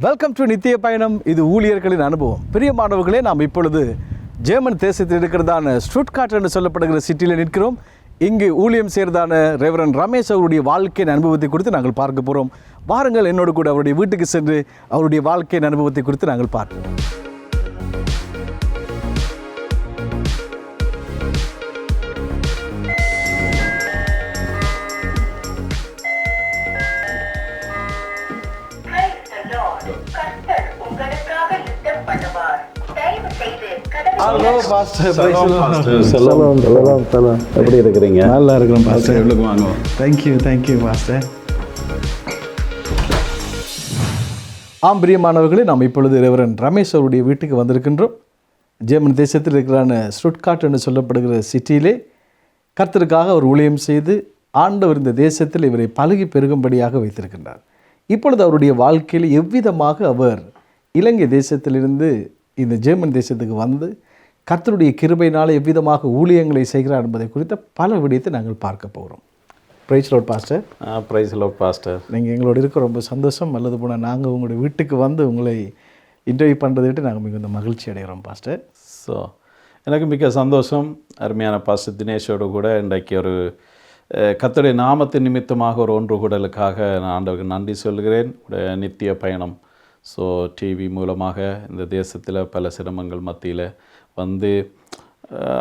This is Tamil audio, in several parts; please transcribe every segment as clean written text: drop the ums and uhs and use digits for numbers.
வெல்கம் டு நித்திய பயணம். இது ஊழியர்களின் அனுபவம். பிரியமானவர்களே, நாம் இப்பொழுது ஜெர்மன் தேசத்தில் இருக்கிறதான ஸ்டுட்கார்ட் என்று சொல்லப்படுகிற சிட்டியில் நிற்கிறோம். இங்கு ஊழியம் செய்கிறதான ரெவரன் ரமேஷ் அவருடைய வாழ்க்கையின் அனுபவத்தை குறித்து நாங்கள் பார்க்க போகிறோம். வாருங்கள் என்னோடு கூட அவருடைய வீட்டுக்கு சென்று அவருடைய வாழ்க்கையின் அனுபவத்தை குறித்து நாங்கள் பார்ப்போம். Hello pastor. எப்படி இருக்கிறீங்க? நல்லா இருக்கிறோம் பாஸ்டர். எவ்வளவு வாங்க. Thank you pastor. பிரியமானவர்களே, நாம் இப்பொழுது ரெவரன் ரமேஷ் அவருடைய வீட்டுக்கு வந்திருக்கின்றோம். ஜெர்மன் தேசத்தில் இருக்கிறான ஸ்டுட்கார்ட் என்று சொல்லப்படுகிற சிட்டியிலே கர்த்தருக்காக அவர் ஊழியம் செய்து ஆண்டவர் இந்த தேசத்தில் இவரை பழகி பெருகும்படியாக வைத்திருக்கின்றார். இப்பொழுது அவருடைய வாழ்க்கையில் எவ்விதமாக அவர் இலங்கை தேசத்திலிருந்து இந்த ஜெர்மன் தேசத்துக்கு வந்து கர்த்தருடைய கிருபையினால் எவ்விதமாக ஊழியங்களை செய்கிறார் என்பதை குறித்த பல விடயத்தை நாங்கள் பார்க்க போகிறோம். Praise lord pastor. Praise lord pastor. நீங்கள் எங்களோட இருக்க ரொம்ப சந்தோஷம். அல்லது போனால் நாங்கள் உங்களுடைய வீட்டுக்கு வந்து உங்களை இன்டர்வியூ பண்ணுறதை விட்டு நாங்கள் மிகுந்த மகிழ்ச்சி அடைகிறோம் பாஸ்டர். ஸோ எனக்கு மிக சந்தோஷம். அருமையான பாஸ்டர் தினேஷோடு கூட இன்றைக்கு ஒரு கர்த்தருடைய நாமத்தின் நிமித்தமாக ஒரு ஒன்று கூடலுக்காக நான் ஆண்டவருக்கு நன்றி சொல்கிறேன். நித்திய பயணம் ஸோ டிவி மூலமாக இந்த தேசத்தில் பல சிரமங்கள் மத்தியில் வந்து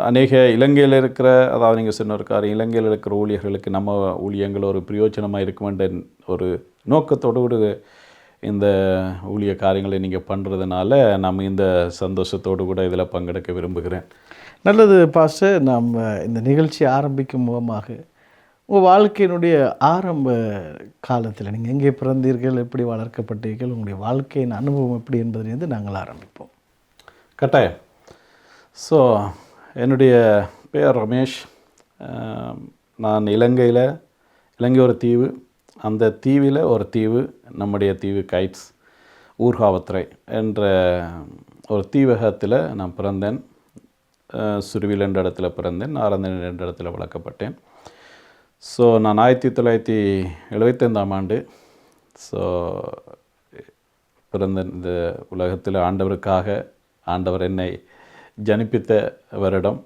அநேக இலங்கையில் இருக்கிற, அதாவது நீங்கள் சொன்ன ஒரு காரியம், இலங்கையில் இருக்கிற ஊழியர்களுக்கு நம்ம ஊழியங்கள் ஒரு பிரயோஜனமாக இருக்குமென்ற ஒரு நோக்கத்தோடு கூட இந்த ஊழிய காரியங்களை நீங்கள் பண்ணுறதுனால நம்ம இந்த சந்தோஷத்தோடு கூட இதில் பங்கெடுக்க விரும்புகிறேன். நல்லது பாஸ்டர். நாம் இந்த நிகழ்ச்சி ஆரம்பிக்கும் மூலமாக உங்கள் வாழ்க்கையினுடைய ஆரம்ப காலத்தில் நீங்கள் எங்கே பிறந்தீர்கள், எப்படி வளர்க்கப்பட்டீர்கள், உங்களுடைய வாழ்க்கையின் அனுபவம் எப்படி என்பதிலிருந்து நாங்கள் ஆரம்பிப்போம். கட்டாயம். ஸோ என்னுடைய பேர் ரமேஷ். நான் இலங்கை ஒரு தீவு, அந்த தீவில் ஒரு தீவு, நம்முடைய தீவு கைட்ஸ் ஊர்காவத்துறை என்ற ஒரு தீவகத்தில் நான் பிறந்தேன். சுருவில் என்ற இடத்துல பிறந்தேன், நாரந்தன் என்ற இடத்துல வளர்க்கப்பட்டேன். ஸோ நான் 1975 ஆண்டு பிறந்த இந்த உலகத்தில் ஆண்டவருக்காக ஆண்டவர் என்னை ஜனிப்பித்த வருடம்.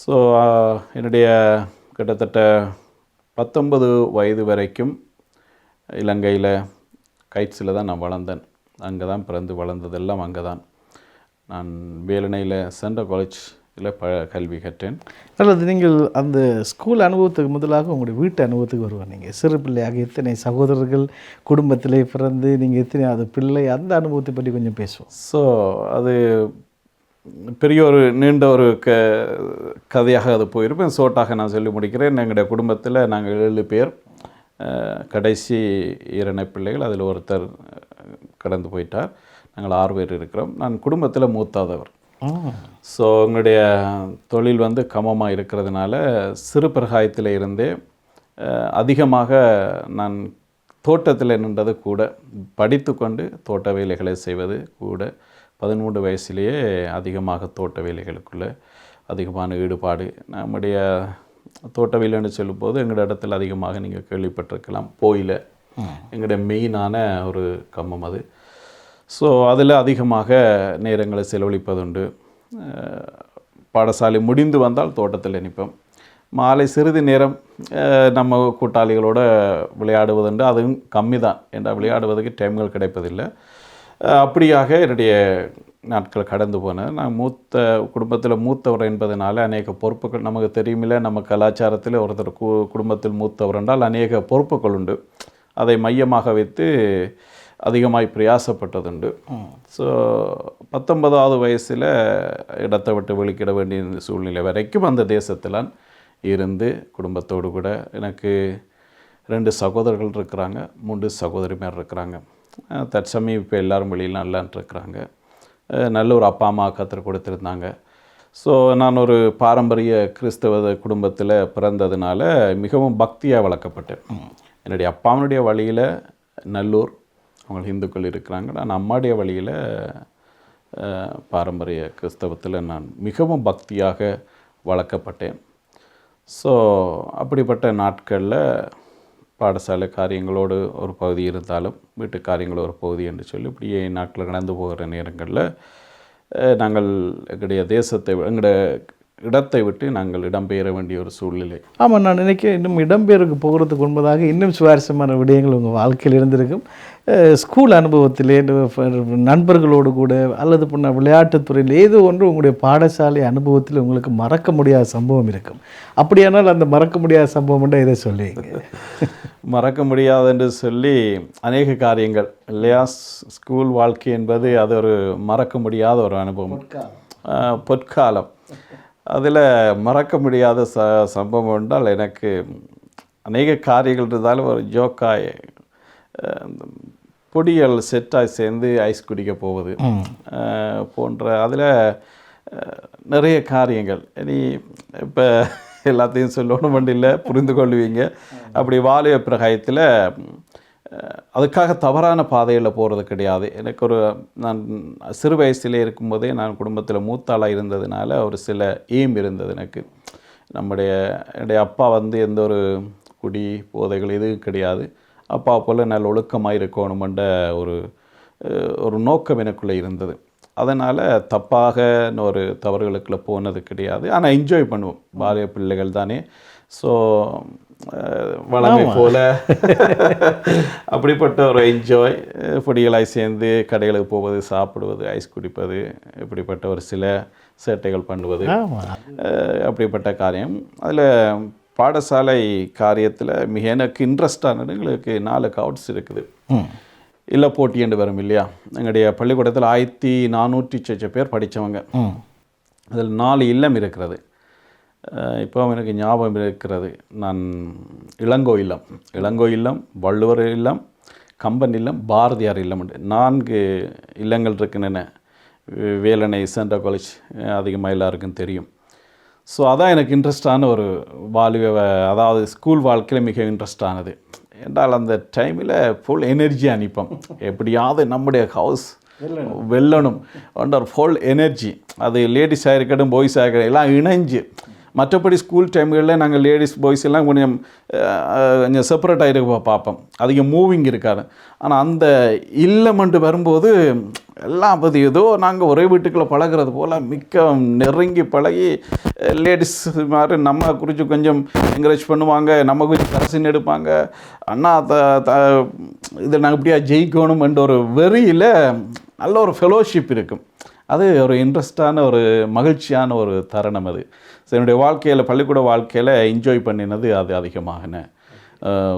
ஸோ என்னுடைய கிட்டத்தட்ட 19 வயது வரைக்கும் இலங்கையில் கைட்ஸில் தான் நான் வளர்ந்தேன். அங்கே தான் பிறந்து வளர்ந்ததெல்லாம் அங்கே தான். நான் வேலணையில் சென்ட்ரல் காலேஜில் கல்வி கற்றேன். நல்லது. நீங்கள் அந்த ஸ்கூல் அனுபவத்துக்கு முதலாக உங்களுடைய வீட்டு அனுபவத்துக்கு வருவார். நீங்கள் சிறு பிள்ளையாக எத்தனை சகோதரர்கள் குடும்பத்திலே பிறந்து நீங்கள் எத்தனையாவது பிள்ளை, அந்த அனுபவத்தை பற்றி கொஞ்சம் பேசுவோம். ஸோ அது பெரிய ஒரு நீண்ட ஒரு கதையாக அது போயிருப்பேன். ஷோர்ட்டாக நான் சொல்லி முடிக்கிறேன். எங்களுடைய குடும்பத்தில் நாங்கள் 7 பேர். கடைசி 2 பிள்ளைகள், அதில் ஒருத்தர் கடந்து போயிட்டார். நாங்கள் 6 பேர் இருக்கிறோம். நான் குடும்பத்தில் மூத்தாதவர். ஸோ எங்களுடைய தொழில் வந்து கமமாக இருக்கிறதுனால சிறு பிரகாயத்தில் இருந்தே அதிகமாக நான் தோட்டத்தில் நின்றது கூட, படித்து கொண்டு தோட்ட வேலைகளை செய்வது கூட. 13 வயசுலேயே அதிகமாக தோட்ட வேலைகளுக்குள்ளே அதிகமான ஈடுபாடு. நம்முடைய தோட்ட வேலைன்னு சொல்லும்போது எங்களுடைய இடத்துல அதிகமாக நீங்கள் கேள்விப்பட்டிருக்கலாம், போயில எங்களுடைய மெயினான ஒரு கம்மம் அது. ஸோ அதில் அதிகமாக நேரங்களை செலவழிப்பதுண்டு. பாடசாலை முடிந்து வந்தால் தோட்டத்தில் நிற்போம். மாலை சிறிது நேரம் நம்ம கூட்டாளிகளோடு விளையாடுவதுண்டு. அதுவும் கம்மி தான், என்றால் விளையாடுவதற்கு டைம்கள் கிடைப்பதில்லை. அப்படியாக என்னுடைய நாட்கள் கடந்து போனேன். நான் குடும்பத்தில் மூத்தவர் என்பதனால அநேக பொறுப்புகள் நமக்கு தெரியுமில்லை. நம்ம கலாச்சாரத்தில் ஒருத்தர் குடும்பத்தில் மூத்தவர் என்றால் அநேக பொறுப்புகள் உண்டு. அதை மையமாக வைத்து அதிகமாய் பிரயாசப்பட்டதுண்டு. ஸோ 19வது வயசில் இடத்தை விட்டு வெளிக்கிட வேண்டிய சூழ்நிலை வரைக்கும் அந்த தேசத்தில் இருந்து குடும்பத்தோடு கூட எனக்கு 2 சகோதரர்கள் இருக்கிறாங்க, 3 சகோதரிமார் இருக்கிறாங்க. தற்சமயம் இப்போ எல்லோரும் வெளியில் நல்லான்ட்டு இருக்கிறாங்க. நல்ல ஒரு அப்பா அம்மா கற்றுக் கொடுத்துருந்தாங்க. ஸோ நான் ஒரு பாரம்பரிய கிறிஸ்தவ குடும்பத்தில் பிறந்ததுனால மிகவும் பக்தியாக வளர்க்கப்பட்டேன். என்னுடைய அப்பாவுடைய வழியில் நல்லூர், அவங்க இந்துக்கள் இருக்கிறாங்க. நான் அம்மாவுடைய வழியில் பாரம்பரிய கிறிஸ்தவத்தில் நான் மிகவும் பக்தியாக வளர்க்கப்பட்டேன். ஸோ அப்படிப்பட்ட நாட்களில் பாடசாலை காரியங்களோடு ஒரு பகுதி இருந்தாலும் வீட்டு காரியங்கள் ஒரு பகுதி என்று சொல்லி இப்படியே நாட்கள் கடந்து போகிற நேரங்களில் நாங்கள் எங்களுடைய எங்களுடைய இடத்தை விட்டு நாங்கள் இடம்பெயர வேண்டிய ஒரு சூழ்நிலை. ஆமாம், நான் நினைக்கிறேன் இன்னும் இடம்பெயருக்கு போகிறதுக்கு முன்பதாக இன்னும் சுவாரஸ்யமான விடயங்கள் உங்கள் வாழ்க்கையில் இருந்திருக்கும். ஸ்கூல் அனுபவத்திலே நண்பர்களோடு கூட அல்லது பண்ண விளையாட்டுத்துறையில் ஏதோ ஒன்று உங்களுடைய பாடசாலை அனுபவத்தில் உங்களுக்கு மறக்க முடியாத சம்பவம் இருக்கும். அப்படியானால் அந்த மறக்க முடியாத சம்பவம்ன்றா இதை சொல்லுவீங்க? மறக்க முடியாது என்று சொல்லி அநேக காரியங்கள் இல்லையா. ஸ்கூல் வாழ்க்கை என்பது அது ஒரு மறக்க முடியாத ஒரு அனுபவம், பொற்காலம். அதில் மறக்க முடியாத சம்பவம் என்றால் எனக்கு அநேக காரியங்கள் இருந்தாலும் ஒரு ஜோக்காய் பொடிகள் செட்டாக சேர்ந்து ஐஸ் குடிக்க போவது போன்ற அதில் நிறைய காரியங்கள். இனி இப்போ எல்லாத்தையும் சொல்லணும் வண்டியில் புரிந்து கொள்வீங்க. அப்படி வாலிப பிரகாயத்தில் அதுக்காக தவறான பாதையில் போகிறது கிடையாது. எனக்கு நான் சிறு வயசிலே இருக்கும்போதே நான் குடும்பத்தில் மூத்தாளாக இருந்ததுனால ஒரு சில எய்ம் இருந்தது எனக்கு. என்னுடைய அப்பா எந்த ஒரு குடி போதைகள் எதுவும் கிடையாது. அப்பா போல் நல்ல ஒழுக்கமாக இருக்கணுமென்ற ஒரு நோக்கம் எனக்குள்ளே இருந்தது. அதனால் தப்பாக ஒரு தவறுகளுக்குள்ளே போனது கிடையாது. ஆனால் என்ஜாய் பண்ணுவோம், பாலிய பிள்ளைகள் தானே. ஸோ வளமை போல் அப்படிப்பட்ட ஒரு என்ஜாய், பொடிகளாய் சேர்ந்து கடைகளுக்கு போவது, சாப்பிடுவது, ஐஸ் குடிப்பது, இப்படிப்பட்ட ஒரு சில சேட்டைகள் பண்ணுவது, அப்படிப்பட்ட காரியம். அதில் பாடசாலை காரியத்தில் மிக எனக்கு இன்ட்ரெஸ்டானது எங்களுக்கு 4 கவுட்ஸ் இருக்குது. இல்லை போட்டி என்று வரும் இல்லையா. எங்களுடைய பள்ளிக்கூடத்தில் 1400 பேர் படித்தவங்க. அதில் 4 இல்லம் இருக்கிறது. இப்போ எனக்கு ஞாபகம் இருக்கிறது. நான் இளங்கோ இல்லம், வள்ளுவர் இல்லம், கம்பன் இல்லம், பாரதியார் இல்லம் என்று 4 இல்லங்கள் இருக்கின்றன. வேலனை சென்ட்ரல் காலேஜ் அதிகமாக எல்லாருக்கும் தெரியும். ஸோ அதான் எனக்கு இன்ட்ரெஸ்டான ஒரு அதாவது ஸ்கூல் வாழ்க்கையில் மிக இன்ட்ரெஸ்டானது. என்றால் அந்த டைமில் ஃபுல் எனர்ஜி அனுப்போம். எப்படியாவது நம்முடைய ஹவுஸ் வெல்லணும் என்ற ஃபுல் எனர்ஜி. அது லேடிஸாக இருக்கட்டும், பாய்ஸாக இருக்கட்டும், எல்லாம் இணைஞ்சு. மற்றபடி ஸ்கூல் டைம்களில் நாங்கள் லேடிஸ் பாய்ஸ் எல்லாம் கொஞ்சம் செப்பரேட்டாக இருக்க பார்ப்போம், அதிகம் மூவிங் இருக்காது. ஆனால் அந்த இல்லமென்று வரும்போது எல்லாம் ஏதோ நாங்கள் ஒரே வீட்டுக்குள்ளே பழகிறது போல் மிக்க நெருங்கி பழகி லேடிஸ் மாதிரி நம்ம குறித்து கொஞ்சம் என்கரேஜ் பண்ணுவாங்க, நம்ம குறித்து கரசின் எடுப்பாங்க. அண்ணா இதில் நாங்கள் இப்படியா ஜெயிக்கணும் என்ற ஒரு வெறியில் நல்ல ஒரு ஃபெலோஷிப் இருக்கும். அது ஒரு இன்ட்ரெஸ்டான ஒரு மகிழ்ச்சியான ஒரு தருணம். அது என்னுடைய வாழ்க்கையில், பள்ளிக்கூட வாழ்க்கையில் என்ஜாய் பண்ணினது அது அதிகமான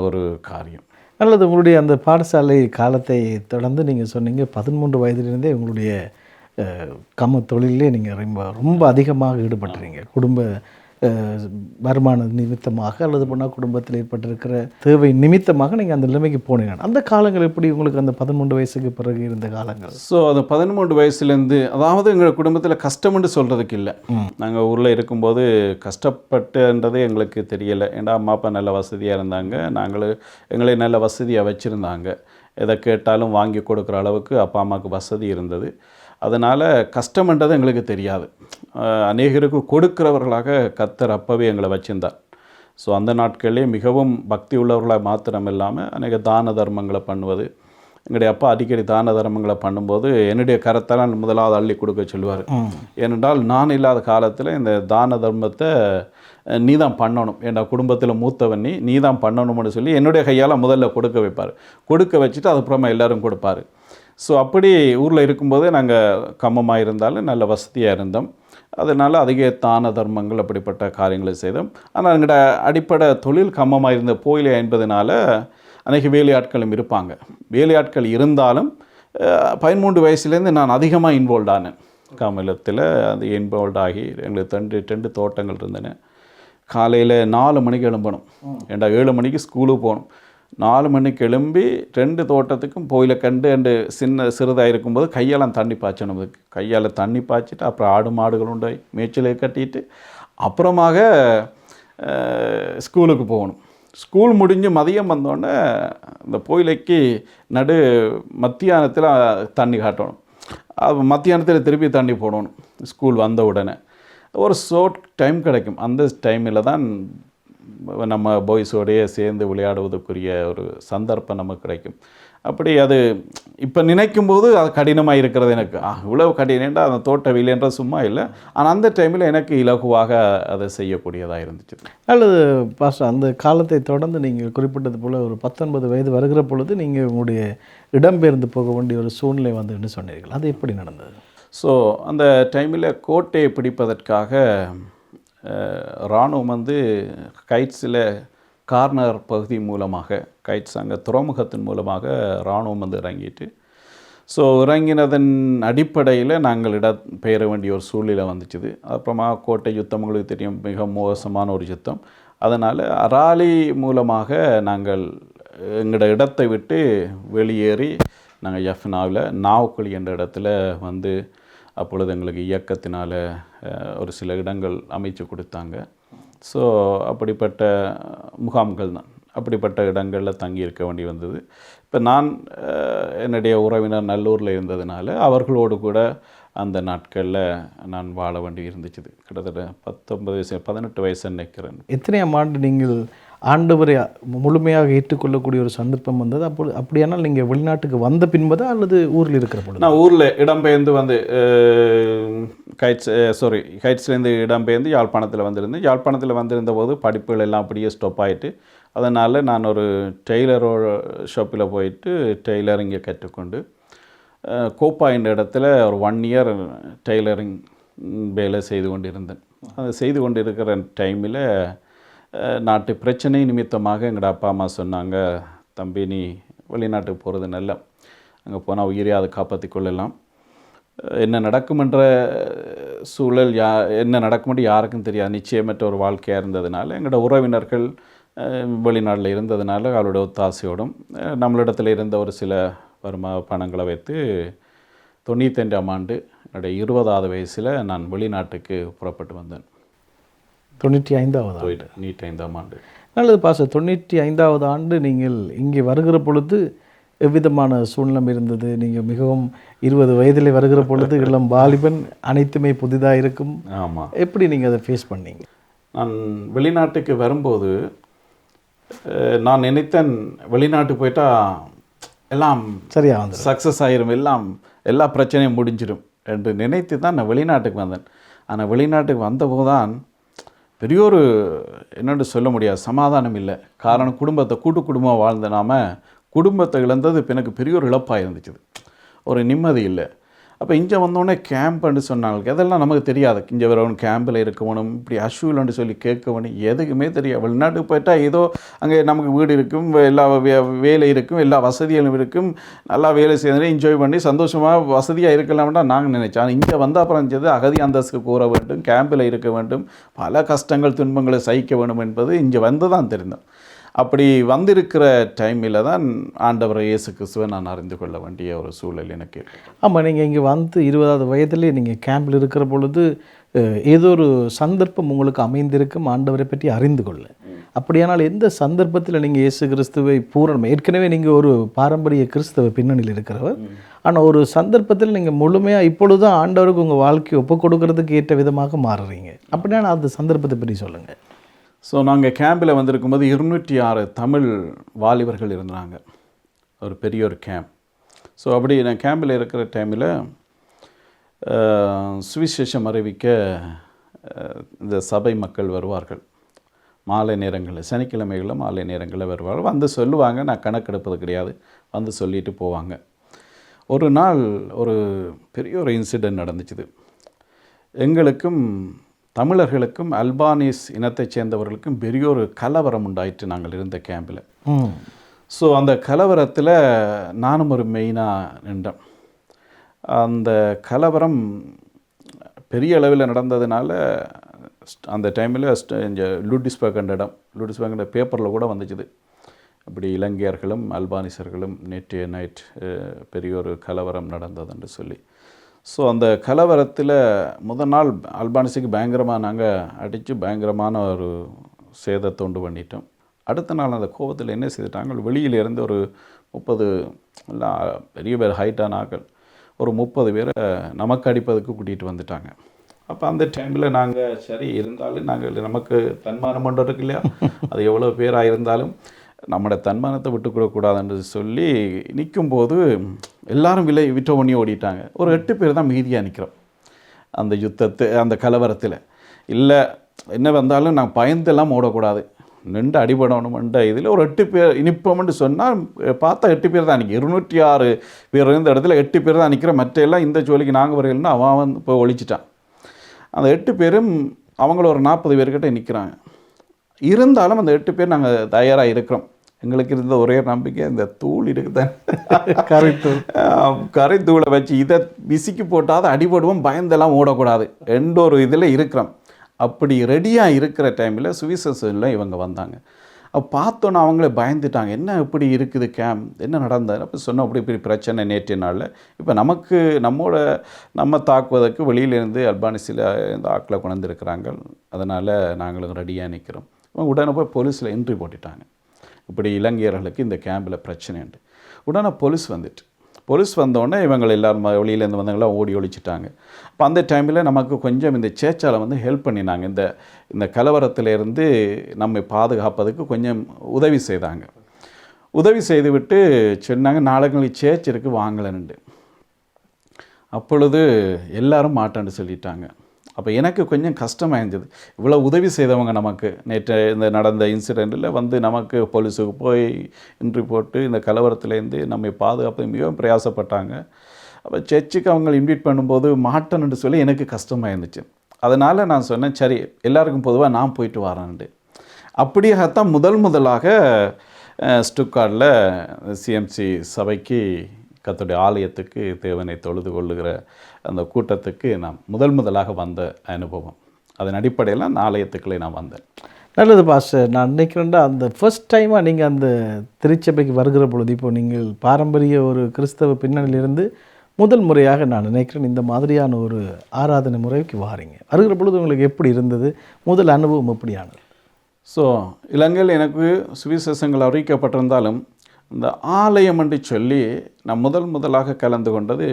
ஒரு காரியம். நல்லது. உங்களுடைய அந்த பாடசாலை காலத்தை தொடர்ந்து நீங்கள் சொன்னீங்க 13 வயதிலிருந்தே உங்களுடைய தொழிலே நீங்கள் ரொம்ப அதிகமாக ஈடுபட்டுறீங்க. குடும்ப வருமான நிமித்தமாக அல்லது போனால் குடும்பத்தில் ஏற்பட்டிருக்கிற தேவை நிமித்தமாக நீங்கள் அந்த நிலைமைக்கு போனீங்க. அந்த காலங்கள் எப்படி உங்களுக்கு அந்த 13 வயசுக்கு பிறகு இருந்த காலங்கள்? ஸோ அந்த 13 வயசுலேருந்து, அதாவது எங்கள் குடும்பத்தில் கஷ்டம்னு சொல்கிறதுக்கு இல்லை. நாங்கள் ஊரில் இருக்கும்போது கஷ்டப்பட்டுன்றது எங்களுக்கு தெரியலை. ஏன்னா அம்மா அப்பா நல்ல வசதியாக இருந்தாங்க, எங்களை நல்ல வசதியாக வச்சுருந்தாங்க. எதை கேட்டாலும் வாங்கி கொடுக்குற அளவுக்கு அப்பா அம்மாவுக்கு வசதி இருந்தது. அதனால் கஷ்டம்ன்றது எங்களுக்கு தெரியாது. அநேகருக்கு கொடுக்கிறவர்களாக கர்த்தர் அப்பவே எங்களை வச்சிருந்தார். ஸோ அந்த நாட்களிலே மிகவும் பக்தி உள்ளவர்களாக மாத்திரம் இல்லாமல் அநேக தான தர்மங்களை பண்ணுவது. எங்களுடைய அப்பா அடிக்கடி தான தர்மங்களை பண்ணும்போது என்னுடைய கரத்தெல்லாம் முதலாவது அள்ளி கொடுக்க சொல்லுவார். ஏனென்றால் நான் இல்லாத காலத்தில் இந்த தான தர்மத்தை நீ தான் பண்ணணும், என் குடும்பத்தில் மூத்தவன் நீ தான் பண்ணணும்னு சொல்லி என்னுடைய கையால் முதல்ல கொடுக்க வைப்பார். கொடுக்க வச்சுட்டு அதுக்கப்புறமா எல்லோரும் கொடுப்பார். ஸோ அப்படி ஊரில் இருக்கும்போது நாங்கள் கம்மமாக இருந்தாலும் நல்ல வசதியாக இருந்தோம். அதனால் அதிக தான தர்மங்கள் அப்படிப்பட்ட காரியங்களை செய்தோம். ஆனால் எங்களோட அடிப்படை தொழில் கம்மமாக இருந்த போயிலே என்பதனால அநேக வேலையாட்களும் இருப்பாங்க. வேலையாட்கள் இருந்தாலும் 13 வயசுலேருந்து நான் அதிகமாக இன்வால்வ் ஆனேன். கமலத்தில் அது இன்வால்வ் ஆகி எங்களுக்கு 2 தோட்டங்கள் இருந்தன. காலையில் 4 மணிக்கு எழும்பணும். ஏண்டா 7 மணிக்கு ஸ்கூலுக்கு போகணும். 4 மணிக்கு எழும்பி 2 தோட்டத்துக்கும் போயில கண்டு சிறுதாக இருக்கும்போது கையால் தண்ணி பாய்ச்சணும். கையால் தண்ணி பாய்ச்சிட்டு அப்புறம் ஆடு மாடுகள் உண்டு மேய்ச்சலை கட்டிட்டு அப்புறமாக ஸ்கூலுக்கு போகணும். ஸ்கூல் முடிஞ்சு மதியம் வந்தோடனே இந்த போயிலைக்கு மத்தியானத்தில் தண்ணி காட்டணும். மத்தியானத்தில் திருப்பி தண்ணி போடணும். ஸ்கூல் வந்த உடனே ஒரு ஷார்ட் டைம் கிடைக்கும். அந்த டைமில் தான் நம்ம பாய்ஸோடையே சேர்ந்து விளையாடுவதற்குரிய ஒரு சந்தர்ப்பம் நமக்கு கிடைக்கும். அப்படி அது இப்போ நினைக்கும்போது அது கடினமாக இருக்கிறது எனக்கு. இவ்வளவு கடினம்டா அந்த தோட்ட வீலன்ற சும்மா இல்லை. ஆனால் அந்த டைமில் எனக்கு இலகுவாக அதை செய்யக்கூடியதாக இருந்துச்சு. அல்லது பாஸ்டர், அந்த காலத்தை தொடர்ந்து நீங்கள் குறிப்பிட்டது போல் ஒரு 19 வயது வருகிற பொழுது நீங்கள் உங்களுடைய இடம்பெயர்ந்து போக வேண்டிய ஒரு சூழ்நிலை வந்துன்னு சொன்னீர்கள். அது எப்படி நடந்தது? ஸோ அந்த டைமில் கோட்டையை பிடிப்பதற்காக இராணுவம் வந்து கைட்ஸில் கார்னர் பகுதி மூலமாக, கைட்ஸ் அங்கே துறைமுகத்தின் மூலமாக இராணுவம் வந்து இறங்கிட்டு, ஸோ இறங்கினதன் அடிப்படையில் நாங்கள் இடம்பெயர வேண்டிய ஒரு சூழ்நிலை வந்துச்சுது. அப்புறமா கோட்டை யுத்தம் உங்களுக்கு தெரியும், மிக மோசமான ஒரு யுத்தம். அதனால் அராலி மூலமாக நாங்கள் எங்களோட இடத்தை விட்டு வெளியேறி நாங்கள் யஃப்னாவில் நாவுக்குழி என்ற இடத்துல வந்து, அப்பொழுது எங்களுக்கு இயக்கத்தினால் ஒரு சில இடங்கள் அமைச்சு கொடுத்தாங்க. ஸோ அப்படிப்பட்ட முகாம்கள் தான், அப்படிப்பட்ட இடங்களில் தங்கியிருக்க வேண்டி வந்தது. இப்போ நான் என்னுடைய உறவினர் நல்லூரில் இருந்ததுனால அவர்களோடு கூட அந்த நாட்களில் நான் வாழ வேண்டி இருந்துச்சு. கிட்டத்தட்ட 19 வயசு 18 வயசு நினைக்கிறேன். எத்தனையாம் ஆண்டு நீங்கள் ஆண்டவரை முழுமையாக ஏற்றுக்கொள்ளக்கூடிய ஒரு சந்தர்ப்பம் வந்தது? அப்பொழுது அப்படியானால் நீங்கள் வெளிநாட்டுக்கு வந்த பின்பதா அல்லது ஊரில் இருக்கிற பொழுது? நான் ஊரில் இடம்பெயர்ந்து வந்து கைட்ஸ்லேருந்து இடம்பெயர்ந்து யாழ்ப்பாணத்தில் வந்திருந்தேன். யாழ்ப்பாணத்தில் வந்திருந்த போது படிப்புகள் எல்லாம் அப்படியே ஸ்டாப் ஆகிட்டு, அதனால் நான் ஒரு டெய்லரோட ஷாப்பில் போயிட்டு டெய்லரிங்கை கற்றுக்கொண்டு கோப்பா என்ற இடத்துல ஒரு 1 இயர் டெய்லரிங் வேலை செய்து கொண்டிருந்தேன். அதை செய்து கொண்டிருக்கிற டைமில் நாட்டு பிரச்சனை நிமித்தமாக எங்களோட அப்பா அம்மா சொன்னாங்க, தம்பி நீ வெளிநாட்டுக்கு போகிறது நல்ல, அங்கே போனால் உயிரையாவது காப்பாற்றி கொள்ளலாம். என்ன நடக்குமென்ற சூழல் என்ன நடக்குமென்று யாருக்கும் தெரியாது, நிச்சயமற்ற ஒரு வாழ்க்கையாக இருந்ததுனால எங்களோட உறவினர்கள் வெளிநாட்டில் இருந்ததுனால அவளோட ஒத்தாசையோடும் நம்மளிடத்தில் இருந்த ஒரு சில பணங்களை வைத்து 95ஆம் ஆண்டு என்னுடைய 20வது வயசில் நான் வெளிநாட்டுக்கு புறப்பட்டு வந்தேன். 95ஆம் ஆண்டு. நல்லது பாஸ்டர். 95வது ஆண்டு நீங்கள் இங்கே வருகிற பொழுது எவ்விதமான சூழ்நிலை இருந்தது? நீங்கள் மிகவும் 20 வயதில் வருகிற பொழுது இளம் வாலிபன், அனைத்துமே புதிதாக இருக்கும். ஆமாம். எப்படி நீங்கள் அதை ஃபேஸ் பண்ணீங்க? நான் வெளிநாட்டுக்கு வரும்போது நான் நினைத்தேன் வெளிநாட்டு போயிட்டா எல்லாம் சரியாக வந்து சக்ஸஸ் ஆகிரும், எல்லா பிரச்சனையும் முடிஞ்சிடும் என்று நினைத்து தான் நான் வெளிநாட்டுக்கு வந்தேன். ஆனால் வெளிநாட்டுக்கு வந்தபோது தான் பெரிய ஒரு என்னென்னு சொல்ல முடியாது சமாதானம் இல்லை. காரணம் கூட்டு குடும்பம் வாழ்ந்த நாம குடும்பத்தை இழந்தது இப்போ எனக்கு பெரிய ஒரு இழப்பாக இருந்துச்சு, ஒரு நிம்மதி இல்லை. அப்போ இங்கே வந்தோடனே கேம்ப்னு சொன்னாங்க, அதெல்லாம் நமக்கு தெரியாது. இங்கே வரவன் கேம்பில் இருக்கணும், இப்படி அஷூலன்னு சொல்லி கேட்கணும், எதுக்குமே தெரியாது. வெளிநாட்டுக்கு போயிட்டால் ஏதோ அங்கே நமக்கு வீடு இருக்கும், எல்லா வேலை இருக்கும், எல்லா வசதிகளும் இருக்கும், நல்லா வேலை செய்ய என்ஜாய் பண்ணி சந்தோஷமாக வசதியாக இருக்கலாம்னா நாங்கள் நினைச்சோம். ஆனால் இங்கே வந்தால் அப்புறம் இருந்தது அகதி அந்தஸ்து கூற வேண்டும், கேம்பில் இருக்க வேண்டும், பல கஷ்டங்கள் துன்பங்களை சகிக்க வேண்டும் என்பது இங்கே வந்து தான் தெரிந்தோம். அப்படி வந்திருக்கிற டைமில் தான் ஆண்டவர் இயேசு கிறிஸ்துவை நான் அறிந்து கொள்ள வேண்டிய ஒரு சூழல் எனக்கு. ஆமாம், நீங்கள் இங்கே வந்து 20வது வயதிலே நீங்கள் கேம்பில் இருக்கிற பொழுது ஏதோ ஒரு சந்தர்ப்பம் உங்களுக்கு அமைந்திருக்கும் ஆண்டவரை பற்றி அறிந்து கொள்ள. அப்படியானால் எந்த சந்தர்ப்பத்தில் நீங்கள் இயேசு கிறிஸ்துவை ஏற்கனவே நீங்கள் ஒரு பாரம்பரிய கிறிஸ்தவ பின்னணியில் இருக்கிறவர், ஆனால் ஒரு சந்தர்ப்பத்தில் நீங்கள் முழுமையாக இப்பொழுது தான் ஆண்டவருக்கு உங்கள் வாழ்க்கையை ஒப்புக் கொடுக்கறதுக்கு ஏற்ற விதமாக மாறுறீங்க. அப்படின்னா அந்த சந்தர்ப்பத்தை பற்றி சொல்லுங்கள். ஸோ நாங்கள் கேம்பில் வந்திருக்கும்போது 206 தமிழ் வாலிபர்கள் இருந்தாங்க, ஒரு பெரிய ஒரு கேம்ப். ஸோ அப்படி நான் கேம்பில் இருக்கிற டைமில் சுவிசேஷம் அறிவிக்க இந்த சபை மக்கள் வருவார்கள். மாலை நேரங்களில், சனிக்கிழமைகளில் மாலை நேரங்களில் வருவார்கள். வந்து சொல்லுவாங்க, நான் கணக்கெடுப்பது கிடையாது, வந்து சொல்லிட்டு போவாங்க. ஒரு நாள் ஒரு பெரிய ஒரு இன்சிடெண்ட் நடந்துச்சுது. எங்களுக்கும் தமிழர்களுக்கும் அல்பானீஸ் இனத்தைச் சேர்ந்தவர்களுக்கும் பெரிய ஒரு கலவரம் உண்டாயிற்று நாங்கள் இருந்த கேம்பில். ஸோ அந்த கலவரத்தில் நானும் ஒரு மெயினாக நின்றேன். அந்த கலவரம் பெரிய அளவில் நடந்ததுனால அந்த டைமில் இங்கே லூடிஸ்பர்க் இடம் பேப்பரில் கூட வந்துச்சுது, அப்படி இலங்கையர்களும் அல்பானிசர்களும் நேற்றைய நைட் பெரிய ஒரு கலவரம் நடந்ததுன்னு சொல்லி. ஸோ அந்த கலவரத்தில் முதல் நாள் அல்பானிஸுக்கு பயங்கரமாக நாங்கள் அடித்து பயங்கரமான ஒரு சேதத்தை உண்டு பண்ணிட்டோம். அடுத்த நாள் அந்த கோபத்தில் என்ன செய்துட்டாங்க, வெளியிலேருந்து ஒரு 30 பெரிய பேர் ஹைட்டான ஆக்கள் ஒரு 30 பேரை நமக்கு அடிப்பதுக்கு கூட்டிகிட்டு வந்துட்டாங்க. அப்போ அந்த டைமில் நாங்கள் சரி இருந்தாலும் நாங்கள் நமக்கு தன்மானம் ஒன்று இருக்கு இல்லையா, அது எவ்வளோ பேராக இருந்தாலும் நம்மளோட தன்மானத்தை விட்டு கொடுக்கக்கூடாதுன்னு சொல்லி நிற்கும்போது எல்லாரும் விட்ட பண்ணி ஓடிட்டாங்க. ஒரு 8 பேர் தான் மீதியாக நிற்கிறோம் அந்த அந்த கலவரத்தில். இல்லை என்ன வந்தாலும் நான் பயந்தெல்லாம் ஓடக்கூடாது, நின்று அடிபடணுமென்ற இதில் ஒரு 8 பேர் நிற்போம்னு சொன்னால் பார்த்தா 8 பேர் தான் நிற்கும். 206 பேர் இருந்த இடத்துல 8 பேர் தான் நிற்கிற. மற்ற எல்லாம் இந்த ஜோலிக்கு நாங்கள் வரையில்னா அவன் இப்போ ஒழிச்சிட்டான். அந்த 8 பேரும் அவங்கள ஒரு 40 பேர்கிட்ட நிற்கிறாங்க. இருந்தாலும் அந்த 8 பேர் நாங்கள் தயாராக இருக்கிறோம். எங்களுக்கு இருந்த ஒரே நம்பிக்கை இந்த தூள் இருக்குதான், கரைத்தூளை வச்சு இதை விசிக்கி போட்டால் அடிபடுவோம், பயந்தெல்லாம் ஓடக்கூடாது என்ற ஒரு இதில் இருக்கிறோம். அப்படி ரெடியாக இருக்கிற டைமில் சுவிசேஷனில் இவங்க வந்தாங்க. அப்போ பார்த்தோன்னா அவங்களே பயந்துட்டாங்க. என்ன இப்படி இருக்குது கேம்ப், என்ன நடந்தது? அப்போ சொன்னோம் அப்படி இப்படி பிரச்சனை நேற்று நாளில். இப்போ நம்ம தாக்குவதற்கு வெளியிலேருந்து அல்பானிஸில் இந்த ஆட்களை கொண்டிருக்கிறாங்க, அதனால் நாங்களும் ரெடியாக நிற்கிறோம். உடனே போய் போலீஸில் என்ட்ரி போட்டுட்டாங்க. இப்படி இலங்கையர்களுக்கு இந்த கேம்பில் பிரச்சனைண்டு. உடனே போலீஸ் வந்தோடனே இவங்க எல்லோரும் வெளியிலேருந்து வந்தவங்களாம் ஓடி ஒழிச்சிட்டாங்க. அப்போ அந்த டைமில் நமக்கு கொஞ்சம் இந்த சேச்சால் வந்து ஹெல்ப் பண்ணினாங்க. இந்த கலவரத்திலேருந்து நம்மை பாதுகாப்பதுக்கு கொஞ்சம் உதவி செய்தாங்க. உதவி செய்துவிட்டு சொன்னாங்க நாளைக்கு சேச் இருக்குது வாங்கலன்ட்டு. அப்பொழுது எல்லாரும் மாட்டான்னு சொல்லிட்டாங்க. அப்போ எனக்கு கொஞ்சம் கஷ்டமாக இருந்தது. இவ்வளோ உதவி செய்தவங்க நமக்கு நேற்று இந்த நடந்த இன்சிடெண்ட்டில் வந்து நமக்கு போலீஸுக்கு போய் என்ட்ரி போட்டு இந்த கலவரத்துலேருந்து நம்மை பாதுகாப்பு மிகவும் பிரயாசப்பட்டாங்க. அப்போ சர்ச்சுக்கு அவங்க இன்வைட் பண்ணும்போது மாட்டேன்னு சொல்லி எனக்கு கஷ்டமாக இருந்துச்சு. அதனால் நான் சொன்னேன் சரி எல்லாருக்கும் பொதுவாக நான் போயிட்டு வரேன்ட்டு. அப்படியாகத்தான் முதலாக ஸ்டுட்கார்ட்டில் சிஎம்சி சபைக்கு கர்த்தருடைய ஆலயத்துக்கு தேவனை தொழுது கொள்ளுகிற அந்த கூட்டத்துக்கு நான் முதலாக வந்த அனுபவம். அதன் அடிப்படையில் அந்த ஆலயத்துக்குள்ளே நான் வந்தேன். நல்லது பாஸ்டர். நான் நினைக்கிறேன்டா அந்த ஃபர்ஸ்ட் டைமாக நீங்கள் அந்த திருச்சபைக்கு வருகிற பொழுது, இப்போ நீங்கள் பாரம்பரிய ஒரு கிறிஸ்தவ பின்னணியிலிருந்து முதல் முறையாக நான் நினைக்கிறேன் இந்த மாதிரியான ஒரு ஆராதனை முறைக்கு வாரீங்க. வருகிற பொழுது உங்களுக்கு எப்படி இருந்தது? முதல் அனுபவம் எப்படியானது? ஸோ இலங்கையில் எனக்கு சுவிசேஷங்கள் அறிவிக்கப்பட்டிருந்தாலும் இந்த ஆலயம் என்று சொல்லி நான் முதலாக கலந்து கொண்டது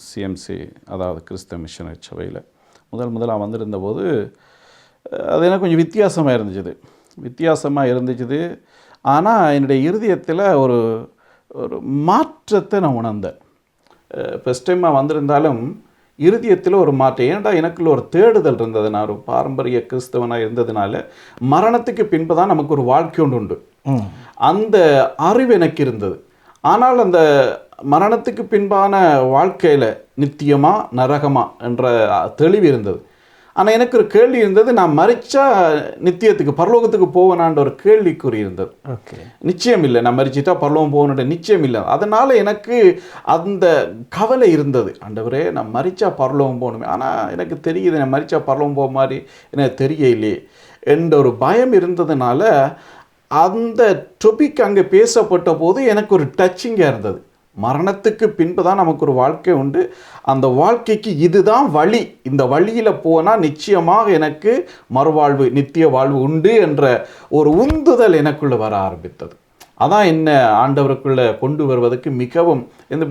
சிஎம்சி, அதாவது கிறிஸ்தவ மிஷனரி சபையில் முதலாக வந்திருந்தபோது அது எனக்கு கொஞ்சம் வித்தியாசமாக இருந்துச்சு. ஆனால் என்னுடைய இருதயத்தில் ஒரு மாற்றத்தை நான் உணர்ந்தேன். ஃபஸ்ட் டைமாக வந்திருந்தாலும் இருதயத்தில் ஒரு மாற்றம். ஏன்டா எனக்குள்ள ஒரு தேடுதல் இருந்தது. நான் ஒரு பாரம்பரிய கிறிஸ்தவனாக இருந்ததுனால மரணத்துக்கு பின்பு தான் நமக்கு ஒரு வாழ்க்கை ஒன்று உண்டு, அந்த அறிவு எனக்கு இருந்தது. ஆனால் அந்த மரணத்துக்கு பின்பான வாழ்க்கையில் நித்தியமா நரகமா என்ற தெளிவு இருந்தது. ஆனால் எனக்கு ஒரு கேள்வி இருந்தது, நான் மரிச்சா நித்தியத்துக்கு பரலோகத்துக்கு போவேனான்ற ஒரு கேள்விக்குறி இருந்தது. நிச்சயம் இல்லை, நான் மரிச்சிட்டா பரலோகம் போகணுன்ற நிச்சயம் இல்லை. அதனால் எனக்கு அந்த கவலை இருந்தது, ஆண்டவரே நான் மரிச்சா பரலோகம் போகணுமே, ஆனால் எனக்கு தெரியுது நான் மரிச்சா பரலோகம் போக மாதிரி எனக்கு தெரியலையே என்ற ஒரு பயம் இருந்ததுனால அந்த டொபிக் அங்கே பேசப்பட்ட போது எனக்கு ஒரு டச்சிங்காக இருந்தது. மரணத்துக்கு பின்பு தான் நமக்கு ஒரு வாழ்க்கை உண்டு, அந்த வாழ்க்கைக்கு இதுதான் வழி, இந்த வழியில் போனால் நிச்சயமாக எனக்கு மறுவாழ்வு நித்திய வாழ்வு உண்டு என்ற ஒரு உந்துதல் எனக்குள்ளே வர ஆரம்பித்தது. அதான் என்ன ஆண்டவருக்குள்ளே கொண்டு வருவதற்கு மிகவும்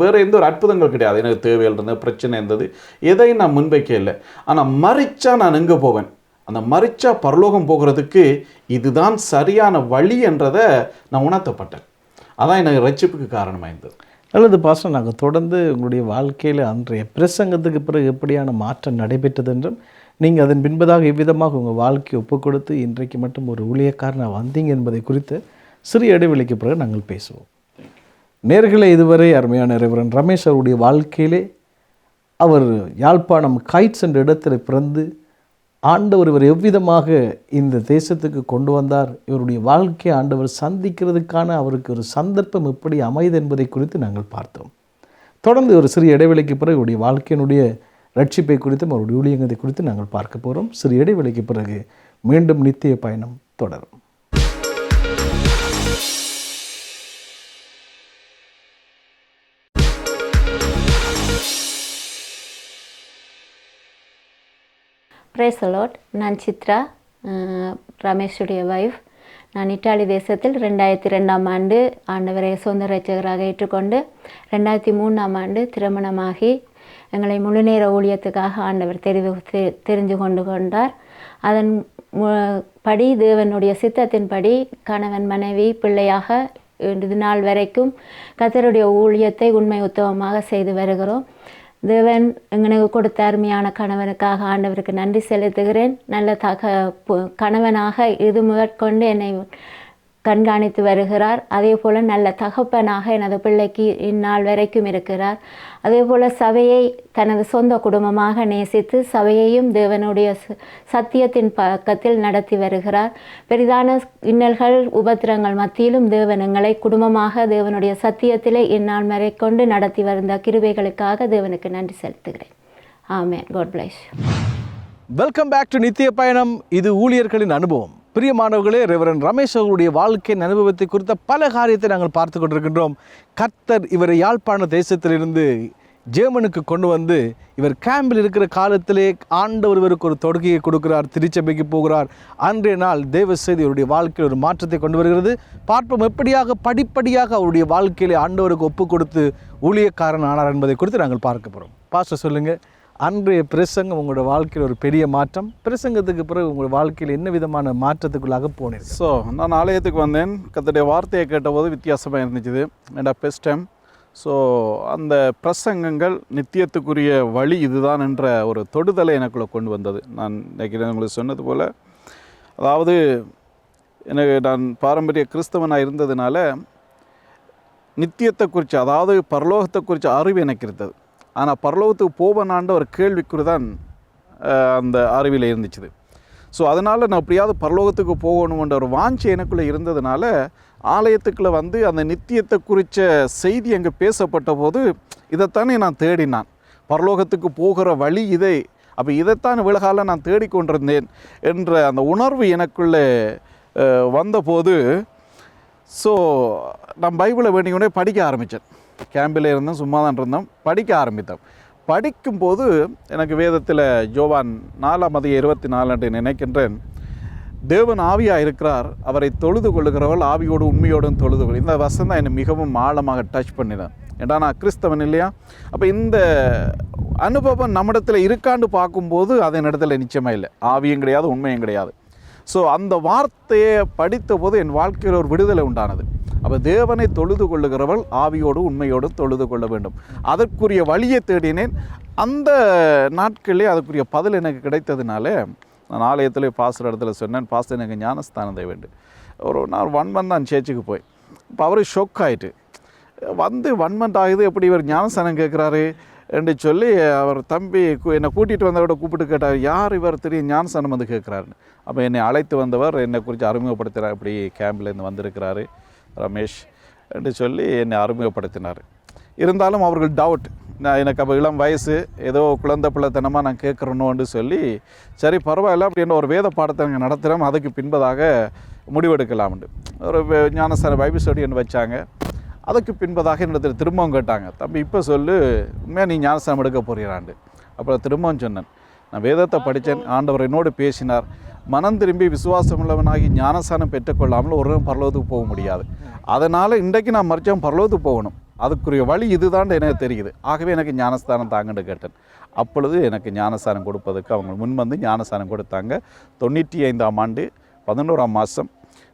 வேறு எந்த ஒரு அற்புதங்கள் கிடையாது. எனக்கு தேவைகள் இருந்தது, பிரச்சனை இருந்தது, எதையும் நான் முன்வைக்க இல்லை. ஆனால் மரிச்சா நான் எங்கே போவேன், அந்த மரிச்சா பரலோகம் போகிறதுக்கு இதுதான் சரியான வழி என்றதை நான் உணர்த்தப்பட்டேன். அதான் எனக்கு ரட்சிப்புக்கு காரணமாக இருந்தது. நல்லது பாஸ்டர், நாங்கள் தொடர்ந்து உங்களுடைய வாழ்க்கையில் அன்றைய பிரசங்கத்துக்கு பிறகு எப்படியான மாற்றம் நடைபெற்றது என்றும் நீங்கள் அதன் பின்பதாக எவ்விதமாக உங்கள் வாழ்க்கையை ஒப்புக் கொடுத்து இன்றைக்கு மட்டும் ஒரு ஊழியக்காரனாக வந்தீங்க என்பதை குறித்து சிறிய இடைவெளிக்கு பிறகு நாங்கள் பேசுவோம். நேர்களை இதுவரை அருமையான ரெவரன் ரமேஷ் அவருடைய வாழ்க்கையிலே அவர் யாழ்ப்பாணம் கைட்ஸ் என்ற இடத்தில் பிறந்து ஆண்டவர் இவர் எவ்விதமாக இந்த தேசத்துக்கு கொண்டு வந்தார், இவருடைய வாழ்க்கையை ஆண்டவர் சந்திக்கிறதுக்கான அவருக்கு ஒரு சந்தர்ப்பம் எப்படி அமைது என்பதை குறித்து நாங்கள் பார்த்தோம். தொடர்ந்து ஒரு சிறிய இடைவெளிக்கு பிறகு இவருடைய வாழ்க்கையினுடைய ரட்சிப்பை குறித்தும் அவருடைய ஊழியங்களை குறித்து நாங்கள் பார்க்க போகிறோம். சிறிய இடைவெளிக்கு பிறகு மீண்டும் நித்திய பயணம் தொடரும். Praise the Lord. நான் சித்ரா, ரமேஷுடைய வைஃப். நான் இத்தாலி தேசத்தில் 2002ஆம் ஆண்டு ஆண்டவரை சொந்த இரட்சகராக ஏற்றுக்கொண்டு 2003ஆம் ஆண்டு திருமணமாகி எங்களை முழுநேர ஊழியத்துக்காக ஆண்டவர் தெரிஞ்சு கொண்டார். அதன் படி தேவனுடைய சித்தத்தின்படி கணவன் மனைவி பிள்ளையாக இது நாள் வரைக்கும் கர்த்தருடைய ஊழியத்தை உண்மை உத்தமமாக செய்து வருகிறோம். தேவன் எங்களுக்கு கொடுத்த அருமையான கணவனுக்காக ஆண்டவருக்கு நன்றி செலுத்துகிறேன். நல்ல கணவனாக இது முதற்கொண்டு என்னை கண்காணித்து வருகிறார். அதே போல் நல்ல தகப்பனாக எனது பிள்ளைக்கு இந்நாள் வரைக்கும் இருக்கிறார். அதே போல் சபையை தனது சொந்த குடும்பமாக நேசித்து சபையையும் தேவனுடைய சத்தியத்தின் பக்கத்தில் நடத்தி வருகிறார். பெரிதான இன்னல்கள் உபத்திரங்கள் மத்தியிலும் தேவன் எங்களை குடும்பமாக தேவனுடைய சத்தியத்திலே இந்நாள் வரை கொண்டு நடத்தி வந்த கிருபைகளுக்காக தேவனுக்கு நன்றி செலுத்துகிறேன். ஆமென். God bless. Welcome back to நித்திய பயணம். இது ஊழியர்களின் அனுபவம். பிரியமானவர்களே, ரெவரண்ட் ரமேஷ் அவர்களுடைய வாழ்க்கையின் அனுபவத்தை குறித்த பல காரியத்தை நாங்கள் பார்த்து கொண்டிருக்கின்றோம். கர்த்தர் இவரை யாழ்ப்பாண தேசத்திலிருந்து ஜெர்மனுக்கு கொண்டு வந்து இவர் கேம்பில் இருக்கிற காலத்திலே ஆண்டவர் இவருக்கு ஒரு தொடுகையை கொடுக்கிறார். திருச்சபைக்கு போகிறார். அன்றைய நாள் தேவ செய்தி அவருடைய வாழ்க்கையில் ஒரு மாற்றத்தை கொண்டு வருகிறது. பார்ப்போம் எப்படியாக படிப்படியாக அவருடைய வாழ்க்கையிலே ஆண்டவருக்கு ஒப்பு கொடுத்து ஊழியக்காரன் ஆனார் என்பதை குறித்து நாங்கள் பார்க்க போகிறோம். பாஸ்டர் சொல்லுங்கள், அன்றைய பிரசங்கம் உங்களோட வாழ்க்கையில் ஒரு பெரிய மாற்றம், பிரசங்கத்துக்கு பிறகு உங்களோட வாழ்க்கையில் என்ன விதமான மாற்றத்துக்குள்ளாக போனீங்க? ஸோ நான் ஆலயத்துக்கு வந்தேன். கர்த்தருடைய வார்த்தையை கேட்டபோது வித்தியாசமாக இருந்துச்சு. என்னடா பெஸ்ட் டைம். ஸோ அந்த பிரசங்கங்கள் நித்தியத்துக்குரிய வழி இதுதான் என்ற ஒரு தொடுதலை எனக்குள்ளே கொண்டு வந்தது. நான் நினைக்கிறேன் உங்களுக்கு சொன்னது போல், அதாவது நான் பாரம்பரிய கிறிஸ்தவனாக இருந்ததுனால நித்தியத்தை குறித்து, அதாவது பரலோகத்தை குறித்த அறிவு எனக்கு இருந்தது. ஆனால் பரலோகத்துக்கு போவனான்ற ஒரு கேள்விக்குறி தான் அந்த அறிவில் இருந்துச்சு. ஸோ அதனால் நான் எப்படியாவது பரலோகத்துக்கு போகணுன்ற ஒரு வாஞ்சை எனக்குள்ளே இருந்ததுனால ஆலயத்துக்குள்ளே வந்து அந்த நித்தியத்தை குறித்த செய்தி அங்கே பேசப்பட்ட போது இதைத்தானே நான் தேடினான். பரலோகத்துக்கு போகிற வழி இதை, அப்போ இதைத்தான் விலகால நான் தேடிக்கொண்டிருந்தேன் என்ற அந்த உணர்வு எனக்குள்ளே வந்தபோது, ஸோ நான் பைபிளை வேண்டிய படிக்க ஆரம்பித்தேன். கேம்பில் இருந்தோம், சும்மா தான் இருந்தோம், படிக்க ஆரம்பித்தோம். படிக்கும்போது எனக்கு வேதத்தில் யோவான் 4:24 என்று நினைக்கின்றேன், தேவன் ஆவியாக இருக்கிறார், அவரை தொழுது கொள்ளுகிறவள் ஆவியோடு உண்மையோடும் தொழுது கொள். இந்த வசனம் தான் என்னை மிகவும் ஆழமாக டச் பண்ணினேன். ஏன்னா நான் கிறிஸ்தவன் இல்லையா? அப்போ இந்த அனுபவம் நம்மிடத்தில் இருக்காண்டு பார்க்கும்போது அது என்னிடத்தில் நிச்சயமாக இல்லை. ஆவியும் கிடையாது, உண்மையும் கிடையாது. ஸோ அந்த வார்த்தையை படித்த போது என் வாழ்க்கையில் ஒரு விடுதலை உண்டானது. அப்போ தேவனை தொழுது கொள்ளுகிறவள் ஆவியோடு உண்மையோடு தொழுது கொள்ள வேண்டும். அதற்குரிய வழியை தேடினேன். அந்த நாட்களிலே அதுக்குரிய பதில் எனக்கு கிடைத்ததுனால நான் ஆலயத்தில் பாஸ்டர் இடத்துல சொன்னேன், பாஸ்டர் எனக்கு ஞானஸ்தானத்தை வேண்டும். ஒரு நாள் 1 month நான் சேர்ச்சுக்கு போய், இப்போ அவர் ஷொக் ஆகிட்டு வந்து 1 month ஆகுது, எப்படி இவர் ஞானஸ்தானம் கேட்குறாரு என்று சொல்லி அவர் தம்பி என்னை கூட்டிகிட்டு வந்தவரோட கூப்பிட்டு கேட்டார், யார் இவர் தெரியும் ஞானஸ்தானம் வந்து கேட்குறாருன்னு. அப்போ என்னை அழைத்து வந்தவர் என்னை குறித்து அறிமுகப்படுத்துகிறார், இப்படி கேம்பிலேருந்து வந்திருக்கிறாரு ரமேஷ் என்று சொல்லி என்னை அறிமுகப்படுத்தினார். இருந்தாலும் அவர்கள் டவுட், நான் எனக்கு அப்போ இளம் வயசு, ஏதோ குழந்தை பிள்ளைத்தனமாக நான் கேட்குறேனோன்னு சொல்லி, சரி பரவாயில்ல அப்படின்னு ஒரு வேத பாடத்தை நாங்கள் நடத்துகிறோம், அதுக்கு பின்பதாக முடிவெடுக்கலாம்னு ஒரு ஞானஸ்தான பைபிள் ஸ்டடி வச்சாங்க. அதுக்கு பின்பதாக என்னிடத்தில் திரும்பவும் கேட்டாங்க, தம்பி இப்போ சொல்லு உண்மையாக நீ ஞானஸ்தானம் எடுக்க போகிறாண்டு. அப்புறம் திரும்பவும் சொன்னேன், நான் வேதத்தை படித்தேன், ஆண்டவர் என்னோடு பேசினார், மனம் திரும்பி விசுவாசம் உள்ளவனாகி ஞானஸ்தானம் பெற்றுக்கொள்ளாமல் ஒரு பரலோகத்துக்கு போக முடியாது. அதனால் இன்றைக்கு நான் மறுச்சோம் பரலோகத்துக்கு போகணும், அதுக்குரிய வழி இதுதான் எனக்கு தெரியுது, ஆகவே எனக்கு ஞானஸ்தானம் தாங்கன்னு கேட்டேன். அப்பொழுது எனக்கு ஞானஸ்தானம் கொடுப்பதற்கு அவங்க முன்வந்து ஞானஸ்தானம் கொடுத்தாங்க. 95ஆம் ஆண்டு 11ஆம் மாதம்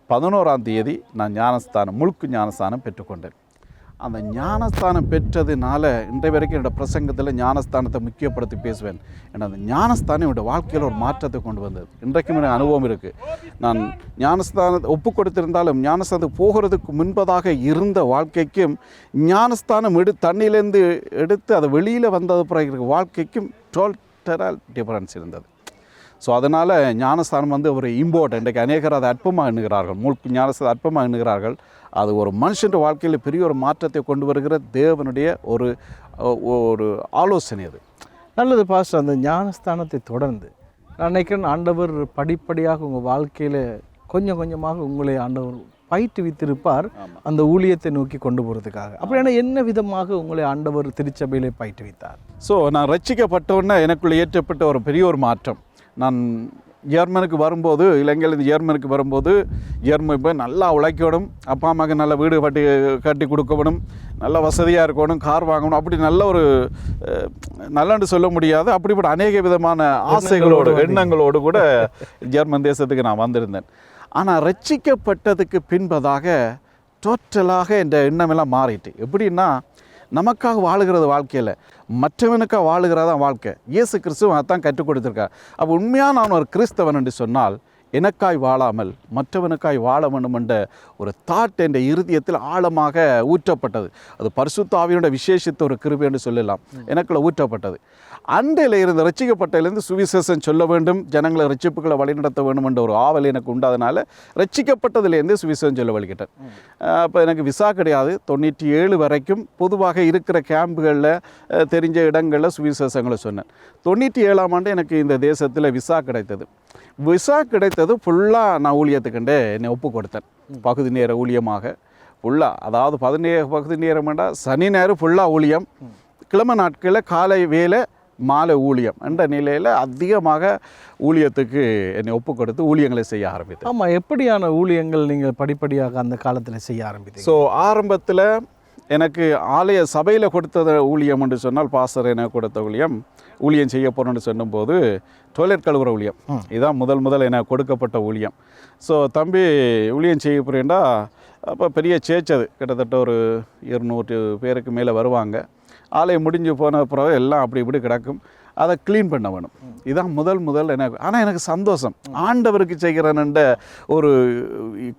11ஆம் தேதி நான் ஞானஸ்தானம் முழுக்கு ஞானஸ்தானம் பெற்றுக்கொண்டேன். அந்த ஞானஸ்தானம் பெற்றதுனால இன்றைய வரைக்கும் என்னோடய பிரசங்கத்தில் ஞானஸ்தானத்தை முக்கியப்படுத்தி பேசுவேன். ஏன்னா அந்த ஞானஸ்தானம் என்னோடய வாழ்க்கையில் ஒரு மாற்றத்தை கொண்டு வந்தது. இன்றைக்கும் எனக்கு அனுபவம் இருக்குது. நான் ஞானஸ்தானத்தை ஒப்பு கொடுத்திருந்தாலும் ஞானஸ்தானத்துக்கு போகிறதுக்கு முன்பதாக இருந்த வாழ்க்கைக்கும் ஞானஸ்தானம் தண்ணியிலேருந்து எடுத்து அதை வெளியில் வந்தது பிறகு வாழ்க்கைக்கும் டோட்டல் டிஃபரன்ஸ் இருந்தது. ஸோ அதனால் ஞானஸ்தானம் வந்து ஒரு இம்பார்ட்டன்ட். இன்றைக்கு அநேகர் அதை அற்பமாக எண்ணுகிறார்கள், முழுக்க ஞானஸ்தானம் அற்பமாக எண்ணுகிறார்கள். அது ஒரு மனுஷன் வாழ்க்கையில் பெரிய ஒரு மாற்றத்தை கொண்டு வருகிற தேவனுடைய ஒரு ஆலோசனை. அது நல்லது பாஸ்டர். அந்த ஞானஸ்தானத்தை தொடர்ந்து நான் நினைக்கிறேன் ஆண்டவர் படிப்படியாக உங்கள் வாழ்க்கையில் கொஞ்சம் கொஞ்சமாக உங்களை ஆண்டவர் பயிற்றுவித்திருப்பார் அந்த ஊழியத்தை நோக்கி கொண்டு போகிறதுக்காக. அப்படின்னா என்ன விதமாக உங்களை ஆண்டவர் திருச்சபையிலே பயிற்றுவித்தார்? ஸோ நான் ரட்சிக்கப்பட்டவுடனே எனக்குள்ளே ஏற்றப்பட்ட ஒரு பெரிய ஒரு மாற்றம். நான் ஜெர்மனுக்கு வரும்போது, இலங்கையிலேருந்து ஜெர்மனுக்கு வரும்போது, ஜெர்மன் போய் நல்லா உழைக்கணும், அப்பா அம்மாவுக்கு நல்ல வீடு கட்டி கொடுக்கணும், நல்ல வசதியாக இருக்கணும், கார் வாங்கணும், அப்படி நல்ல ஒரு நல்லன்னு சொல்ல முடியாது, அப்படிப்பட்ட அநேக விதமான ஆசைகளோடு எண்ணங்களோடு கூட ஜெர்மன் தேசத்துக்கு நான் வந்திருந்தேன். ஆனால் ரட்சிக்கப்பட்டதுக்கு பின்பதாக டோட்டலாக இந்த எண்ணமெல்லாம் மாறிட்டு. எப்படின்னா, நமக்காக வாழுகிறது வாழ்க்கையில், மற்றவனுக்காக வாழுகிறதான் வாழ்க்கை. இயேசு கிறிஸ்துவ அதான் கற்றுக் கொடுத்துருக்கார். அப்போ உண்மையாக நான் ஒரு கிறிஸ்தவன் என்று சொன்னால் எனக்காய் வாழாமல் மற்றவனுக்காய் வாழ வேண்டும் என்ற ஒரு தாட் என்ற இருதயத்தில் ஆழமாக ஊற்றப்பட்டது. அது பரிசுத்த ஆவியோட விசேஷித்த ஒரு கிருபை என்று சொல்லலாம், எனக்குள்ள ஊற்றப்பட்டது. அன்றையில் இருந்து ரட்சிக்கப்பட்டதிலிருந்து சுவிசேஷம் சொல்ல வேண்டும், ஜனங்களை ரட்சிப்புகளை வழிநடத்த வேண்டும் என்ற ஒரு ஆவல் எனக்கு உண்டாதனால ரட்சிக்கப்பட்டதுலேருந்து சுவிசேஷம் சொல்ல வழிகிட்டேன். அப்போ எனக்கு விசா கிடையாது. 97 வரைக்கும் பொதுவாக இருக்கிற கேம்புகளில் தெரிஞ்ச இடங்களில் சுவிசேஷங்களை சொன்னேன். 97ஆம் ஆண்டு எனக்கு இந்த தேசத்தில் விசா கிடைத்தது. விசா கிடைத்தது ஃபுல்லாக நான் ஊழியத்துக்குண்டே என்னை ஒப்பு கொடுத்தேன். பகுதி நேர ஊழியமாக ஃபுல்லாக, அதாவது பகுதி நேரம் வேண்டாம், சனி நேரம் ஃபுல்லாக ஊழியம், கிழமை நாட்களில் காலை வேலை மாலை ஊழியம் என்ற நிலையில் அதிகமாக ஊழியத்துக்கு என்னை ஒப்பு கொடுத்து ஊழியங்களை செய்ய ஆரம்பித்தேன். ஆமாம், எப்படியான ஊழியங்கள் நீங்கள் படிப்படியாக அந்த காலத்தில் செய்ய ஆரம்பித்தீங்க? ஸோ ஆரம்பத்தில் எனக்கு ஆலய சபையில் கொடுத்த ஊழியம் என்று சொன்னால், பாஸ்டர் எனக்கு கொடுத்த ஊழியம் செய்ய போகிறோன்னு சொன்னும்போது டொய்லெட் கழுவுற ஊழியம், இதுதான் முதல் எனக்கு கொடுக்கப்பட்ட ஊழியம். ஸோ தம்பி ஊழியம் செய்ய போகிறேன்டா, அப்போ பெரிய சேர்ச், அது கிட்டத்தட்ட ஒரு 200 பேருக்கு மேலே வருவாங்க. ஆலயம் முடிஞ்சு போன பிறகு எல்லாம் அப்படி இப்படி கிடக்கும், அதை க்ளீன் பண்ண வேணும். இதுதான் முதல் எனக்கு. ஆனால் எனக்கு சந்தோஷம், ஆண்டவருக்கு செய்கிறேன்ன்ற ஒரு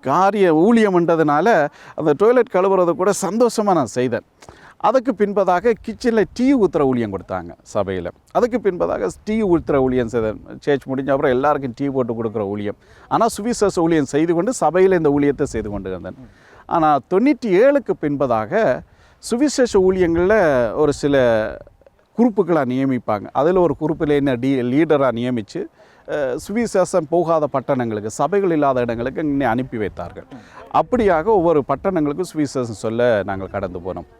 காரிய ஊழியம்ன்றதுனால அந்த டொய்லெட் கழுவுறதை கூட சந்தோஷமாக நான் செய்தேன். அதுக்கு பின்பதாக கிச்சனில் டீ ஊற்றுற ஊழியம் கொடுத்தாங்க சபையில். அதுக்கு பின்பதாக டீ ஊற்றுற ஊழியம் செய்தேன். சேர்ச் முடிஞ்ச அப்புறம் எல்லாருக்கும் டீ போட்டு கொடுக்குற ஊழியம். ஆனால் சுவிசேஷ ஊழியம் செய்து கொண்டு சபையில் இந்த ஊழியத்தை செய்து கொண்டு இருந்தேன். ஆனால் 97க்கு பின்பதாக சுவிசேஷ ஊழியங்களில் ஒரு சில குரூப்புகளாக நியமிப்பாங்க. அதில் ஒரு குரூப்பில் என்ன லீடராக நியமித்து சுவிசேஷம் போகாத பட்டணங்களுக்கு, சபைகள் இல்லாத இடங்களுக்கு இன்னும் அனுப்பி வைத்தார்கள். அப்படியாக ஒவ்வொரு பட்டணங்களுக்கும் சுவிசேஷம் சொல்ல நாங்கள் கடந்து போனோம்.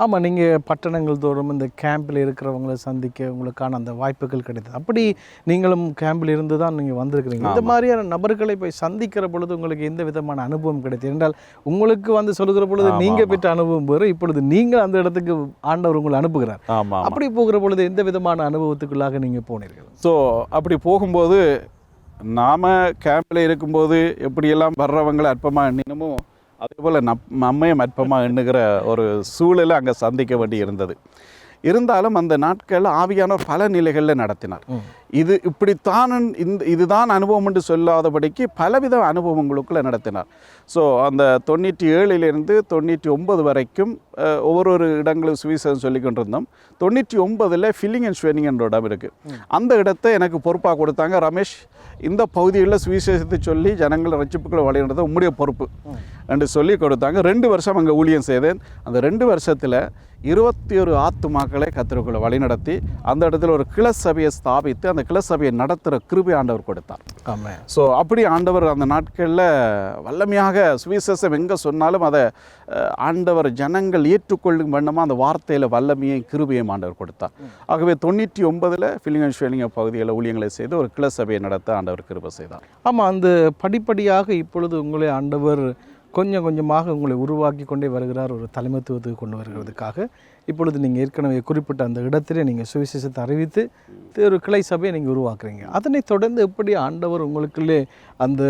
ஆமாம், நீங்கள் பட்டணங்கள் தோறும் இந்த கேம்பில் இருக்கிறவங்களை சந்திக்க உங்களுக்கான அந்த வாய்ப்புகள் கிடைத்தது. அப்படி நீங்களும் கேம்பில் இருந்து தான் நீங்கள் வந்திருக்கிறீங்க. இந்த மாதிரியான நபர்களை போய் சந்திக்கிற பொழுது உங்களுக்கு எந்த விதமான அனுபவம் கிடைத்தது என்றால், உங்களுக்கு வந்து சொல்லுகிற பொழுது நீங்கள் பெற்ற அனுபவம் வேறு, இப்பொழுது நீங்கள் அந்த இடத்துக்கு ஆண்டவர் உங்களை அனுப்புகிறார். அப்படி போகிற பொழுது எந்த விதமான அனுபவத்துக்குள்ளாக நீங்கள் போனீர்கள்? ஸோ அப்படி போகும்போது நாம் கேம்பில் இருக்கும்போது எப்படியெல்லாம் வர்றவங்களை அற்பமாக எண்ணினமோ அதே போல் நம்மையும் அற்பமாக எண்ணுகிற ஒரு சூழலை அங்கே சந்திக்க வேண்டி இருந்தது. இருந்தாலும் அந்த நாட்களில் ஆவியானவர் பல நிலைகளில் நடத்தினார். இது இப்படித்தான் இதுதான் அனுபவம் என்று சொல்லாதபடிக்கு பலவித அனுபவங்களுக்குள்ளே நடத்தினார். ஸோ அந்த 97லிருந்து 99 வரைக்கும் ஒவ்வொரு இடங்களும் சுவிசேஷம் சொல்லி கொண்டிருந்தோம். 99ல் ஃபில்லிங் அண்ட் ஷேனிங் என்ற இடம் இருக்குது. அந்த இடத்தை எனக்கு பொறுப்பாக கொடுத்தாங்க. ரமேஷ், இந்த பகுதிகளில் சுவிசேஷத்தை சொல்லி ஜனங்களை ரட்சிப்புகளை வழிநடத்த உம்முடைய பொறுப்பு என்று சொல்லி கொடுத்தாங்க. 2 வருஷம் அங்கே ஊழியம் செய்தேன். அந்த 2 வருஷத்தில் 21 ஆத்துமாக்களை கர்த்தருக்குள்ள வழிநடத்தி அந்த இடத்துல ஒரு கிளசபையை ஸ்தாபித்து அந்த கிளசபையை நடத்துகிற கிருபை ஆண்டவர் கொடுத்தார். ஆமாம். ஸோ அப்படி ஆண்டவர் அந்த நாட்களில் வல்லமையாக சுவிசேஷம் எங்கே சொன்னாலும் அதை ஆண்டவர் ஜனங்கள் ஏற்றுக்கொள்ளும் வண்ணமாக அந்த வார்த்தையில் வல்லமையை கிருபையும் ஆண்டவர் கொடுத்தார். ஆகவே 99ல் ஃபில்லிங் அண்ட் ஷேனிங் பகுதிகளில் ஊழியங்களை செய்து ஒரு கிளசபையை நடத்த ஆண்டவர் கிருபை செய்தார். ஆமாம், அந்த படிப்படியாக இப்பொழுது உங்களை ஆண்டவர் கொஞ்சம் கொஞ்சமாக உங்களை உருவாக்கி கொண்டே வருகிறார், ஒரு தலைமைத்துவத்துக்கு கொண்டு வருகிறதுக்காக. இப்பொழுது நீங்கள் ஏற்கனவே குறிப்பிட்ட அந்த இடத்திலே நீங்கள் சுவிசேஷத்தை அறிவித்து ஒரு கிளை சபையை நீங்கள் உருவாக்குறீங்க. அதனை தொடர்ந்து எப்படி ஆண்டவர் உங்களுக்குள்ளே அந்த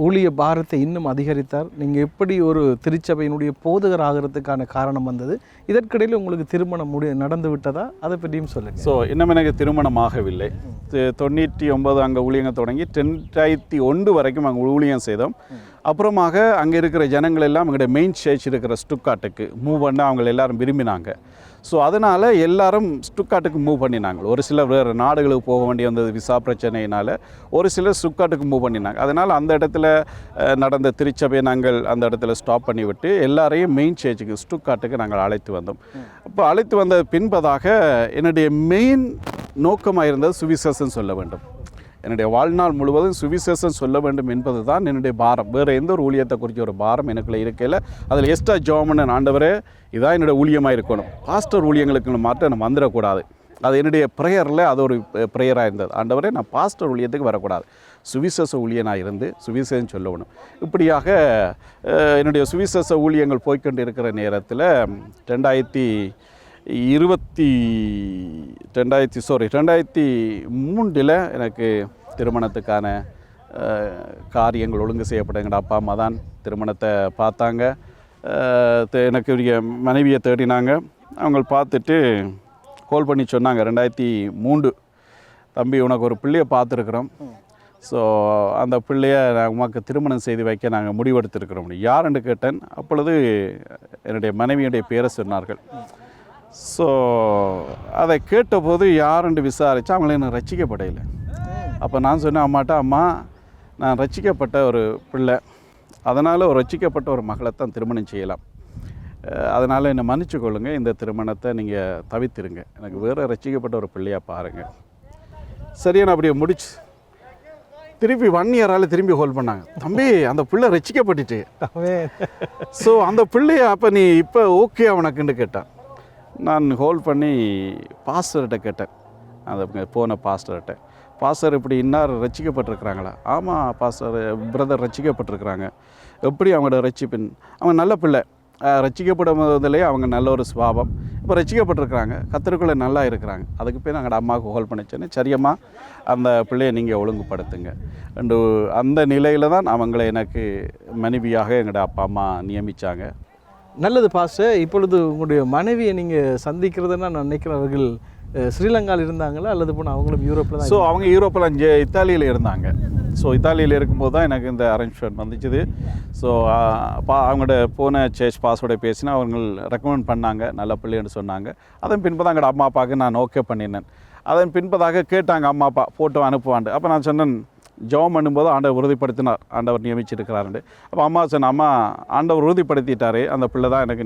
ஊழிய பாரத்தை இன்னும் அதிகரித்தார்? நீங்கள் எப்படி ஒரு திருச்சபையினுடைய போதகர் ஆகிறதுக்கான காரணம் வந்தது? இதற்கிடையில் உங்களுக்கு திருமணம் நடந்து விட்டதா? அதை பற்றியும் சொல்லுங்கள். ஸோ இன்னும் எனக்கு திருமணம் ஆகவில்லை. 99 அங்கே ஊழியங்கள் தொடங்கி 2001 வரைக்கும் அங்கே ஊழியம் செய்தோம். அப்புறமாக அங்கே இருக்கிற ஜனங்கள் எல்லாம் எங்களுடைய மெயின் சர்ச் இருக்கிற ஸ்டுக்காட்டுக்கு மூவ் பண்ண அவங்க எல்லாரும் விரும்பினாங்க. ஸோ அதனால் எல்லாரும் ஸ்டுக்காட்டுக்கு மூவ் பண்ணினாங்க. ஒரு சிலர் வேறு நாடுகளுக்கு போக வேண்டி வந்தது விசா பிரச்சனையினால், ஒரு சிலர் ஸ்டுக்காட்டுக்கு மூவ் பண்ணினாங்க. அதனால் அந்த இடத்துல நடந்த திருச்சபையை நாங்கள் அந்த இடத்துல ஸ்டாப் பண்ணிவிட்டு எல்லாரையும் மெயின் சர்ச்சுக்கு ஸ்டுக்காட்டுக்கு நாங்கள் அழைத்து வந்தோம். அப்போ அழைத்து வந்த பின்பதாக என்னுடைய மெயின் நோக்கமாக இருந்தது சுவிசேஷம் சொல்ல வேண்டும். என்னுடைய வாழ்நாள் முழுவதும் சுவிசேஷம் சொல்ல வேண்டும் என்பது தான் என்னுடைய பாரம். வேறு எந்த ஒரு ஊழியத்தை குறித்த ஒரு பாரம் எனக்குள்ள இருக்கையில் அதில் எக்ஸ்ட்ரா ஜாமன் ஆண்டவரே இதான் என்னுடைய ஊழியமாக இருக்கணும், பாஸ்டர் ஊழியங்களுக்கு மாற்ற நம்ம வந்துடக்கூடாது அது என்னுடைய ப்ரேயரில் அது ஒரு ப்ரேயராக இருந்தது. ஆண்டவரே, நான் பாஸ்டர் ஊழியத்துக்கு வரக்கூடாது, சுவிசேஷ ஊழியனாக இருந்து சுவிசேஷம் சொல்லணும். இப்படியாக என்னுடைய சுவிசேஷ ஊழியங்கள் போய்கொண்டு இருக்கிற நேரத்தில் 2003 எனக்கு திருமணத்துக்கான காரியங்கள் ஒழுங்கு செய்யப்பட்ட எங்கள் அப்பா அம்மா தான் திருமணத்தை பார்த்தாங்க. எனக்கு உரிய மனைவியை தேடினாங்க. அவங்க பார்த்துட்டு கால் பண்ணி சொன்னாங்க, 2003 தம்பி உனக்கு ஒரு பிள்ளையை பார்த்துருக்குறோம். ஸோ அந்த பிள்ளையை உமக்கு திருமணம் செய்து வைக்க நாங்கள் முடிவெடுத்திருக்கிறோம். யாருன்னு கேட்டேன். அப்பொழுது என்னுடைய மனைவியுடைய பேரை சொன்னார்கள். ஸோ அதை கேட்டபோது யாருன்னு விசாரித்தா அவங்கள எனக்கு ரட்சிக்கப்படையில. அப்போ நான் சொன்னேன் அம்மாட்ட, அம்மா நான் ரட்சிக்கப்பட்ட ஒரு பிள்ளை, அதனால் ஒரு ரட்சிக்கப்பட்ட ஒரு மகளை தான் திருமணம் செய்யலாம், அதனால் என்னை மன்னிச்சு கொள்ளுங்க, இந்த திருமணத்தை நீங்கள் தவிர்த்திருங்க, எனக்கு வேறு ரட்சிக்கப்பட்ட ஒரு பிள்ளையாக பாருங்கள். சரியா, நான் அப்படியே முடிச்சு திருப்பி 1 இயரால் திரும்பி ஹோல்ட் பண்ணாங்க. தம்பி அந்த பிள்ளை ரட்சிக்கப்பட்டுட்டு. ஸோ அந்த பிள்ளைய அப்போ நீ இப்போ ஓகே அவனுக்குன்னு கேட்டான். நான் ஹோல்ட் பண்ணி பாஸ்டர்கிட்ட கேட்டேன், அந்த போன பாஸ்டர்கிட்ட, பாஸ்டர் இப்படி இன்னார் ரட்சிக்கப்பட்டிருக்கிறாங்களா? ஆமாம் பாஸ்டர், பிரதர் ரட்சிக்கப்பட்டிருக்கிறாங்க. எப்படி அவங்களோட ரட்சிப்பின்? அவங்க நல்ல பிள்ளை, ரட்சிக்கப்படும் முதலே அவங்க நல்ல ஒரு சுபாவம், இப்போ ரட்சிக்கப்பட்டிருக்கிறாங்க, கர்த்தருக்குள்ளே நல்லா இருக்கிறாங்க. அதுக்கு போய் நாங்கள் அம்மாவுக்கு ஹோல்ட் பண்ணிச்சேன்னு, சரியம்மா அந்த பிள்ளையை நீங்கள் ஒழுங்குபடுத்துங்க. அந்த நிலையில் தான் அவங்களை எனக்கு மனைவியாக எங்களோட அப்பா அம்மா நியமித்தாங்க. நல்லது பாஸ்டர். இப்பொழுது உங்களுடைய மனைவியை நீங்கள் சந்திக்கிறதுன்னா நான் நினைக்கிறேன் அவர்கள் ஸ்ரீலங்காவில் இருந்தாங்களா அல்லது போனால் அவங்களும் யூரோப்பில் தான்? ஸோ அவங்க யூரோப்பில் இத்தாலியில் இருந்தாங்க. ஸோ இத்தாலியில் இருக்கும்போது தான் எனக்கு இந்த அரேஞ்ச்மெண்ட் வந்துச்சுது. ஸோ அவங்களோட போன சேர்ச் பாஸோட பேசினா அவங்க ரெக்கமெண்ட் பண்ணாங்க, நல்ல பிள்ளைன்னு சொன்னாங்க. அதன் பின்பு தான் எங்களோட அம்மா அப்பாவுக்கு நான் ஓகே பண்ணினேன். அதன் பின்பதாக கேட்டாங்க அம்மா அப்பா ஃபோட்டோ அனுப்புவாண்டு. அப்போ நான் சொன்னேன், ஜெபம் பண்ணும்போது ஆண்டவர் உறுதிப்படுத்தினார், ஆண்டவர் நியமிச்சிருக்கிறாருண்டு. அப்போ அம்மா சொன்ன, அம்மா ஆண்டவர் உறுதிப்படுத்திட்டாரு, அந்த பிள்ளை தான் எனக்கு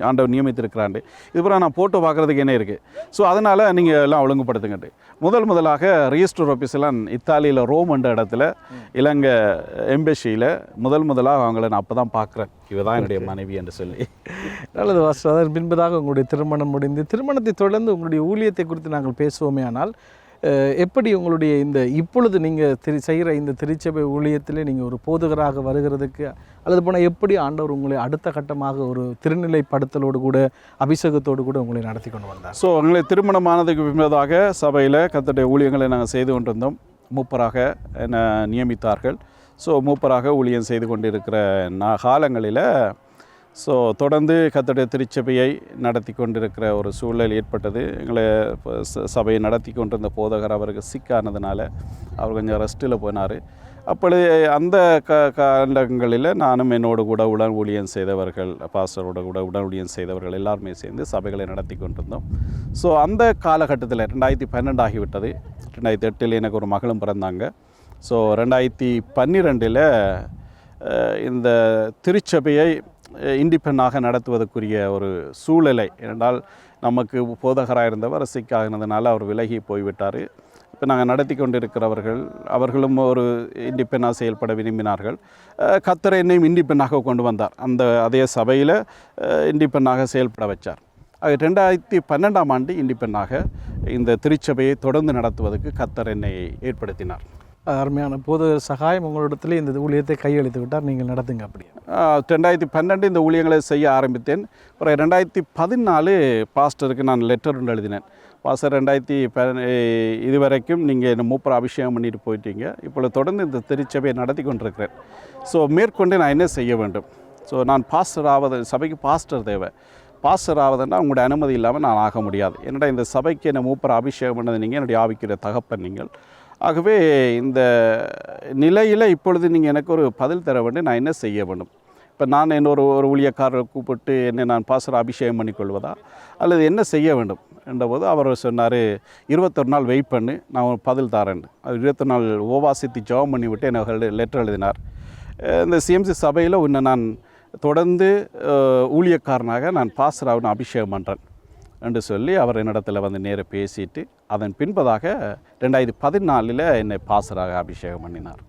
ஆண்டவர் நியமித்திருக்கிறாண்டு, இதுபோல் நான் ஃபோட்டோ பார்க்குறதுக்கு என்ன இருக்குது? ஸோ அதனால் நீங்கள் எல்லாம் ஒழுங்குபடுத்துங்கட்டு முதலாக ரிஜிஸ்டர் ஆஃபீஸெல்லாம் இத்தாலியில் ரோம் என்ற இடத்துல இலங்கை எம்பசியில் முதலாக அவங்கள நான் அப்போ தான் பார்க்குறேன், இவதான் என்னுடைய மனைவி என்று சொல்லி. நல்லது வாஸ்டர். அதன் பின்பதாக உங்களுடைய திருமணம் முடிந்து, திருமணத்தை தொடர்ந்து உங்களுடைய ஊழியத்தை குறித்து நாங்கள் பேசுவோமே. ஆனால் எப்படி உங்களுடைய இப்பொழுது நீங்கள் செய்கிற இந்த திருச்சபை ஊழியத்திலே நீங்கள் ஒரு போதகராக வருகிறதுக்கு அல்லது போனால் எப்படி ஆண்டவர் உங்களை அடுத்த கட்டமாக ஒரு திருநிலைப்படுத்தலோடு கூட அபிஷேகத்தோடு கூட உங்களை நடத்தி கொண்டு வந்தார்? ஸோ உங்களை திருமணமானதுக்கு பின்பதாக சபையில் கர்த்தருடைய ஊழியங்களை நாங்கள் செய்து கொண்டிருந்தோம். மூப்பராக என்னை நியமித்தார்கள். ஸோ மூப்பராக ஊழியம் செய்து கொண்டிருக்கிற காலங்களில் ஸோ தொடர்ந்து கர்த்தருடைய திருச்சபையை நடத்தி கொண்டிருக்கிற ஒரு சூழல் ஏற்பட்டது. எங்களை சபையை நடத்தி கொண்டிருந்த போதகர் அவருக்கு சிக்கானதுனால அவர் கொஞ்சம் ரெஸ்ட்டில் போனார். அப்பொழுது அந்த காலங்களில் நானும் என்னோடு கூட உடன் ஊழியம் செய்தவர்கள், பாஸ்டரோட கூட உடன் ஊழியம் செய்தவர்கள் எல்லாருமே சேர்ந்து சபைகளை நடத்தி கொண்டிருந்தோம். ஸோ அந்த காலகட்டத்தில் 2012 ஆகிவிட்டது. 2008 எனக்கு ஒரு மகளும் பிறந்தாங்க. ஸோ 2012 இந்த திருச்சபையை இண்டிபெண்டாக நடத்துவதற்குரிய ஒரு சூழலை, என்றால் நமக்கு போதகராக இருந்தவர் சிக்காகினதுனால அவர் விலகி போய்விட்டார். இப்போ நாங்கள் நடத்தி கொண்டிருக்கிறவர்கள் அவர்களும் ஒரு இண்டிபெண்டாக செயல்பட விரும்பினார்கள். கர்த்தர் என்னையும் இண்டிபெண்டாக கொண்டு வந்தார், அதே சபையில் இண்டிபெண்டாக செயல்பட வச்சார். 2012ஆம் ஆண்டு இண்டிபெண்டாக இந்த திருச்சபையை தொடர்ந்து நடத்துவதற்கு கர்த்தர் என்னை ஏற்படுத்தினார். அருமையான போதகர் சகாயம் உங்களிடத்துல இந்த ஊழியத்தை கையெழுத்து விட்டார், நீங்கள் நடத்துங்க. அப்படியே 2012 இந்த ஊழியங்களை செய்ய ஆரம்பித்தேன். அப்புறம் 2014 பாஸ்டருக்கு நான் லெட்டர் ஒன்று எழுதினேன். பாஸ்டர், 2010 இதுவரைக்கும் நீங்கள் என்ன மூப்பரை அபிஷேகம் பண்ணிட்டு போயிட்டீங்க, இப்பொழுது தொடர்ந்து இந்த திருச்சபையை நடத்தி கொண்டிருக்கிறேன். ஸோ மேற்கொண்டு நான் என்ன செய்ய வேண்டும்? ஸோ நான் பாஸ்டர் சபைக்கு பாஸ்டர் தேவை. பாஸ்டர் ஆவதுன்னா உங்களுடைய அனுமதி இல்லாமல் நான் ஆக முடியாது. என்னடா இந்த சபைக்கு என்ன மூப்பரை அபிஷேகம் பண்ணது நீங்கள், என்னுடைய ஆவிக்கிற தகப்பன் நீங்கள். ஆகவே இந்த நிலையில் இப்பொழுது நீங்கள் எனக்கு ஒரு பதில் தர வேண்டும், நான் என்ன செய்ய வேண்டும்? இப்போ நான் ஒரு ஊழியக்காரரை கூப்பிட்டு என்னை நான் பாஸ்டர் அபிஷேகம் பண்ணிக்கொள்வதா அல்லது என்ன செய்ய வேண்டும் என்றபோது அவர் சொன்னார், 21 நாள் வெயிட் பண்ணு, நான் ஒரு பதில் தரேன். அது 21 நாள் ஓவாசித்து ஜெபம் பண்ணி விட்டு எனக்கு லெட்டர் எழுதினார். இந்த சிஎம்சி சபையில் உன்னை நான் தொடர்ந்து ஊழியக்காரனாக நான் பாஸ்டராக அபிஷேகம் பண்ணுறேன் என்று சொல்லி அவர் என்னிடத்தில் வந்து நேர பேசிட்டு அதன் பின்பதாக 2014 என்னை பாஸ்டராக அபிஷேகம் பண்ணினார்.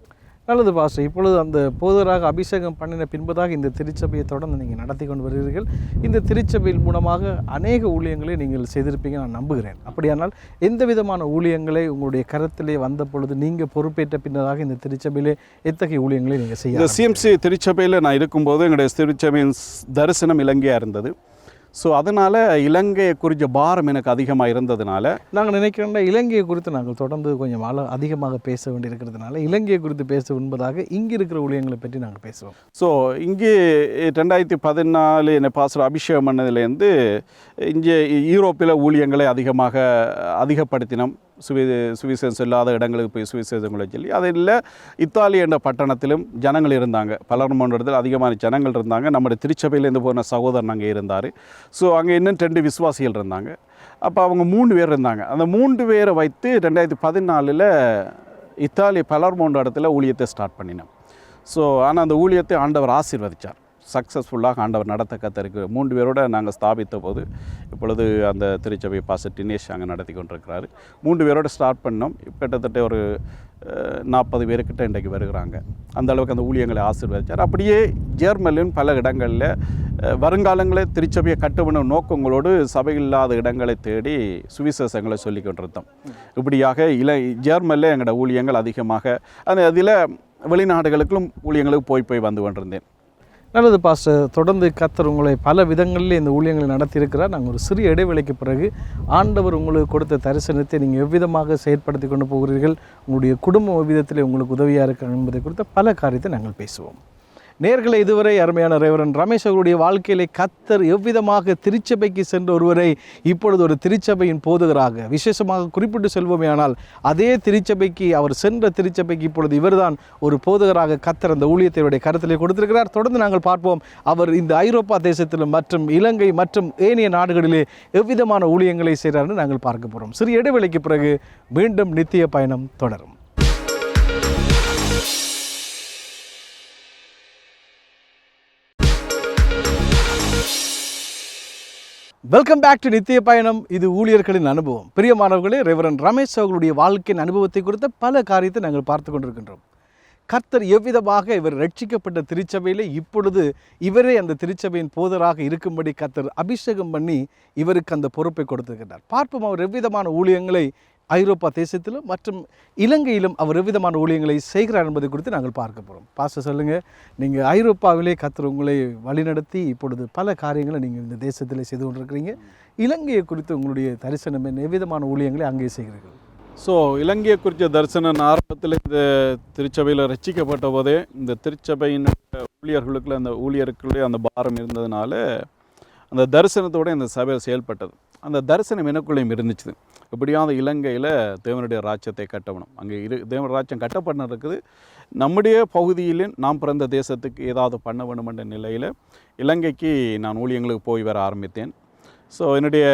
நல்லது பாஸ்டர். இப்பொழுது அந்த போதராக அபிஷேகம் பண்ணின பின்பதாக இந்த திருச்சபையை தொடர்ந்து நீங்கள் நடத்தி கொண்டு வருகிறீர்கள். இந்த திருச்சபையின் மூலமாக அநேக ஊழியங்களை நீங்கள் செய்திருப்பீங்க நான் நம்புகிறேன். அப்படியானால் எந்த விதமான ஊழியங்களை உங்களுடைய கருத்திலே வந்த பொழுது நீங்கள் பொறுப்பேற்ற பின்னதாக இந்த திருச்சபையிலே எத்தகைய ஊழியங்களை நீங்கள் செய்ய? இந்த சிஎம்சி திருச்சபையில் நான் இருக்கும்போது எங்களுடைய திருச்சபையின் தரிசனம் இலங்கையாக இருந்தது. ஸோ அதனால் இலங்கையை குறித்த பாரம் எனக்கு அதிகமாக இருந்ததுனால நாங்கள் நினைக்கிறோம்னா இலங்கையை குறித்து நாங்கள் தொடர்ந்து கொஞ்சம் அதிகமாக பேச வேண்டியிருக்கிறதுனால இலங்கையை குறித்து பேச என்பதாக இங்கே இருக்கிற ஊழியங்களை பற்றி நாங்கள் பேசுவோம். ஸோ இங்கே 2014 என்னை பாஸ்டர் அபிஷேகம் பண்ணதுலேருந்து இங்கே யூரோப்பில் ஊழியங்களை அதிகப்படுத்தினோம். சுவிசேஷம் இல்லாத இடங்களுக்கு போய் சுவிசேஷங்களை சொல்லி அதில் இத்தாலி என்ற பட்டணத்திலும் ஜனங்கள் இருந்தாங்க. பலர்மோன்ற இடத்துல அதிகமான ஜனங்கள் இருந்தாங்க. நம்முடைய திருச்சபையிலேருந்து போன சகோதரன் அங்கே இருந்தார். ஸோ அங்கே இன்னும் 2 விசுவாசிகள் இருந்தாங்க. அப்போ அவங்க 3 பேர் இருந்தாங்க. அந்த 3 பேரை வைத்து 2014 இத்தாலி பலர்மோன்ற இடத்துல ஊழியத்தை ஸ்டார்ட் பண்ணினோம். ஸோ ஆனால் அந்த ஊழியத்தை ஆண்டவர் ஆசீர்வதித்தார். சக்ஸஸ்ஃபுல்லாக ஆண்டவர் நடத்த கத்தருக்கு 3 பேரோட நாங்கள் ஸ்தாபித்த போது இப்பொழுது அந்த திருச்சபை பாஸ்டர் தினேஷ் அங்கே நடத்தி கொண்டிருக்கிறாரு. 3 பேரோட ஸ்டார்ட் பண்ணோம். கிட்டத்தட்ட ஒரு 40 பேருக்கிட்ட இன்றைக்கு வருகிறாங்க. அந்த அளவுக்கு அந்த ஊழியங்களை ஆசீர்வதித்தார். அப்படியே ஜெர்மனிலும் பல இடங்களில் வருங்காலங்களில் திருச்சபையை கட்டுவனும் நோக்கங்களோடு சபை இல்லாத இடங்களை தேடி சுவிசேஷங்களை சொல்லி கொண்டிருந்தோம். இப்படியாக ஜெர்மனில் எங்களோட ஊழியங்கள் அதிகமாக அதில் வெளிநாடுகளுக்கும் ஊழியங்களுக்கு போய் வந்து கொண்டிருந்தேன். நல்லது பாஸ்டர். தொடர்ந்து கர்த்தர் உங்களை பல விதங்களில் இந்த ஊழியங்களை நடத்தியிருக்கிறார். நாங்கள் ஒரு சிறிய இடைவேளைக்கு பிறகு ஆண்டவர் உங்களுக்கு கொடுத்த தரிசனத்தை நீங்கள் எவ்விதமாக செயற்படுத்தி கொண்டு போகிறீர்கள், உங்களுடைய குடும்ப விதத்தில் உங்களுக்கு உதவியாக இருக்கிற என்பதை குறித்த பல காரியத்தை நாங்கள் பேசுவோம். நேர்களை இதுவரை அருமையான ரெவரண்ட் ரமேஷ் அவர்களுடைய வாழ்க்கையிலே கர்த்தர் எவ்விதமாக திருச்சபைக்கு சென்ற ஒருவரை இப்பொழுது ஒரு திருச்சபையின் போதகராக விசேஷமாக குறிப்பிட்டு செல்வோமேயானால் அதே திருச்சபைக்கு அவர் சென்ற திருச்சபைக்கு இப்பொழுது இவர்தான் ஒரு போதகராக கர்த்தர் அந்த ஊழியத்தையுடைய கருத்திலே கொடுத்திருக்கிறார். தொடர்ந்து நாங்கள் பார்ப்போம் அவர் இந்த ஐரோப்பா தேசத்திலும் மற்றும் இலங்கை மற்றும் ஏனைய நாடுகளிலே எவ்விதமான ஊழியங்களை செய்கிறார்னு நாங்கள் பார்க்க போகிறோம். சிறிய இடைவேளைக்கு பிறகு மீண்டும் நித்திய பயணம் தொடரும். வெல்கம் பேக் டு நித்திய பயணம். இது ஊழியர்களின் அனுபவம். பிரியமானவர்களே, ரெவரண்ட் ரமேஷ் அவர்களுடைய வாழ்க்கையின் அனுபவத்தை குறித்த பல காரியத்தை நாங்கள் பார்த்து கொண்டிருக்கின்றோம். கர்த்தர் எவ்விதமாக இவர் ரட்சிக்கப்பட்ட திருச்சபையிலே இப்பொழுது இவரே அந்த திருச்சபையின் போதராக இருக்கும்படி கர்த்தர் அபிஷேகம் பண்ணி இவருக்கு அந்த பொறுப்பை கொடுத்திருக்கிறார். பார்ப்போம் அவர் எவ்விதமான ஊழியங்களை ஐரோப்பா தேசத்திலும் மற்றும் இலங்கையிலும் அவர் எவ்விதமான ஊழியங்களை செய்கிறார் என்பதை குறித்து நாங்கள் பார்க்க போகிறோம். பாஸ்டர் சொல்லுங்கள், நீங்கள் ஐரோப்பாவிலே கர்த்தர் உங்களை வழிநடத்தி இப்பொழுது பல காரியங்களை நீங்கள் இந்த தேசத்திலே செய்து கொண்டிருக்கிறீங்க. இலங்கையை குறித்து உங்களுடைய தரிசனம் என்ன, எவ்விதமான ஊழியங்களை அங்கே செய்கிறீர்கள்? ஸோ இலங்கையை குறித்த தரிசனம் ஆரம்பத்தில் இந்த திருச்சபையில் ரட்சிக்கப்பட்ட போதே இந்த திருச்சபையின் ஊழியர்களுக்குள்ள அந்த ஊழியர்களுடைய அந்த பாரம் இருந்ததுனால அந்த தரிசனத்தோடு இந்த சபையில் செயல்பட்டது. அந்த தரிசனம் எனக்குள்ளேயும் இருந்துச்சு. எப்படியாவது இலங்கையில் தேவனுடைய ராஜ்யத்தை கட்டணும், அங்கே தேவனுடைய ராஜ்யம் கட்டப்பட இருக்குது. நம்முடைய பகுதியில் நாம் பிறந்த தேசத்துக்கு ஏதாவது பண்ண வேணும் என்ற நிலையில் இலங்கைக்கு நான் ஊழியங்களுக்கு போய் வர ஆரம்பித்தேன். ஸோ என்னுடைய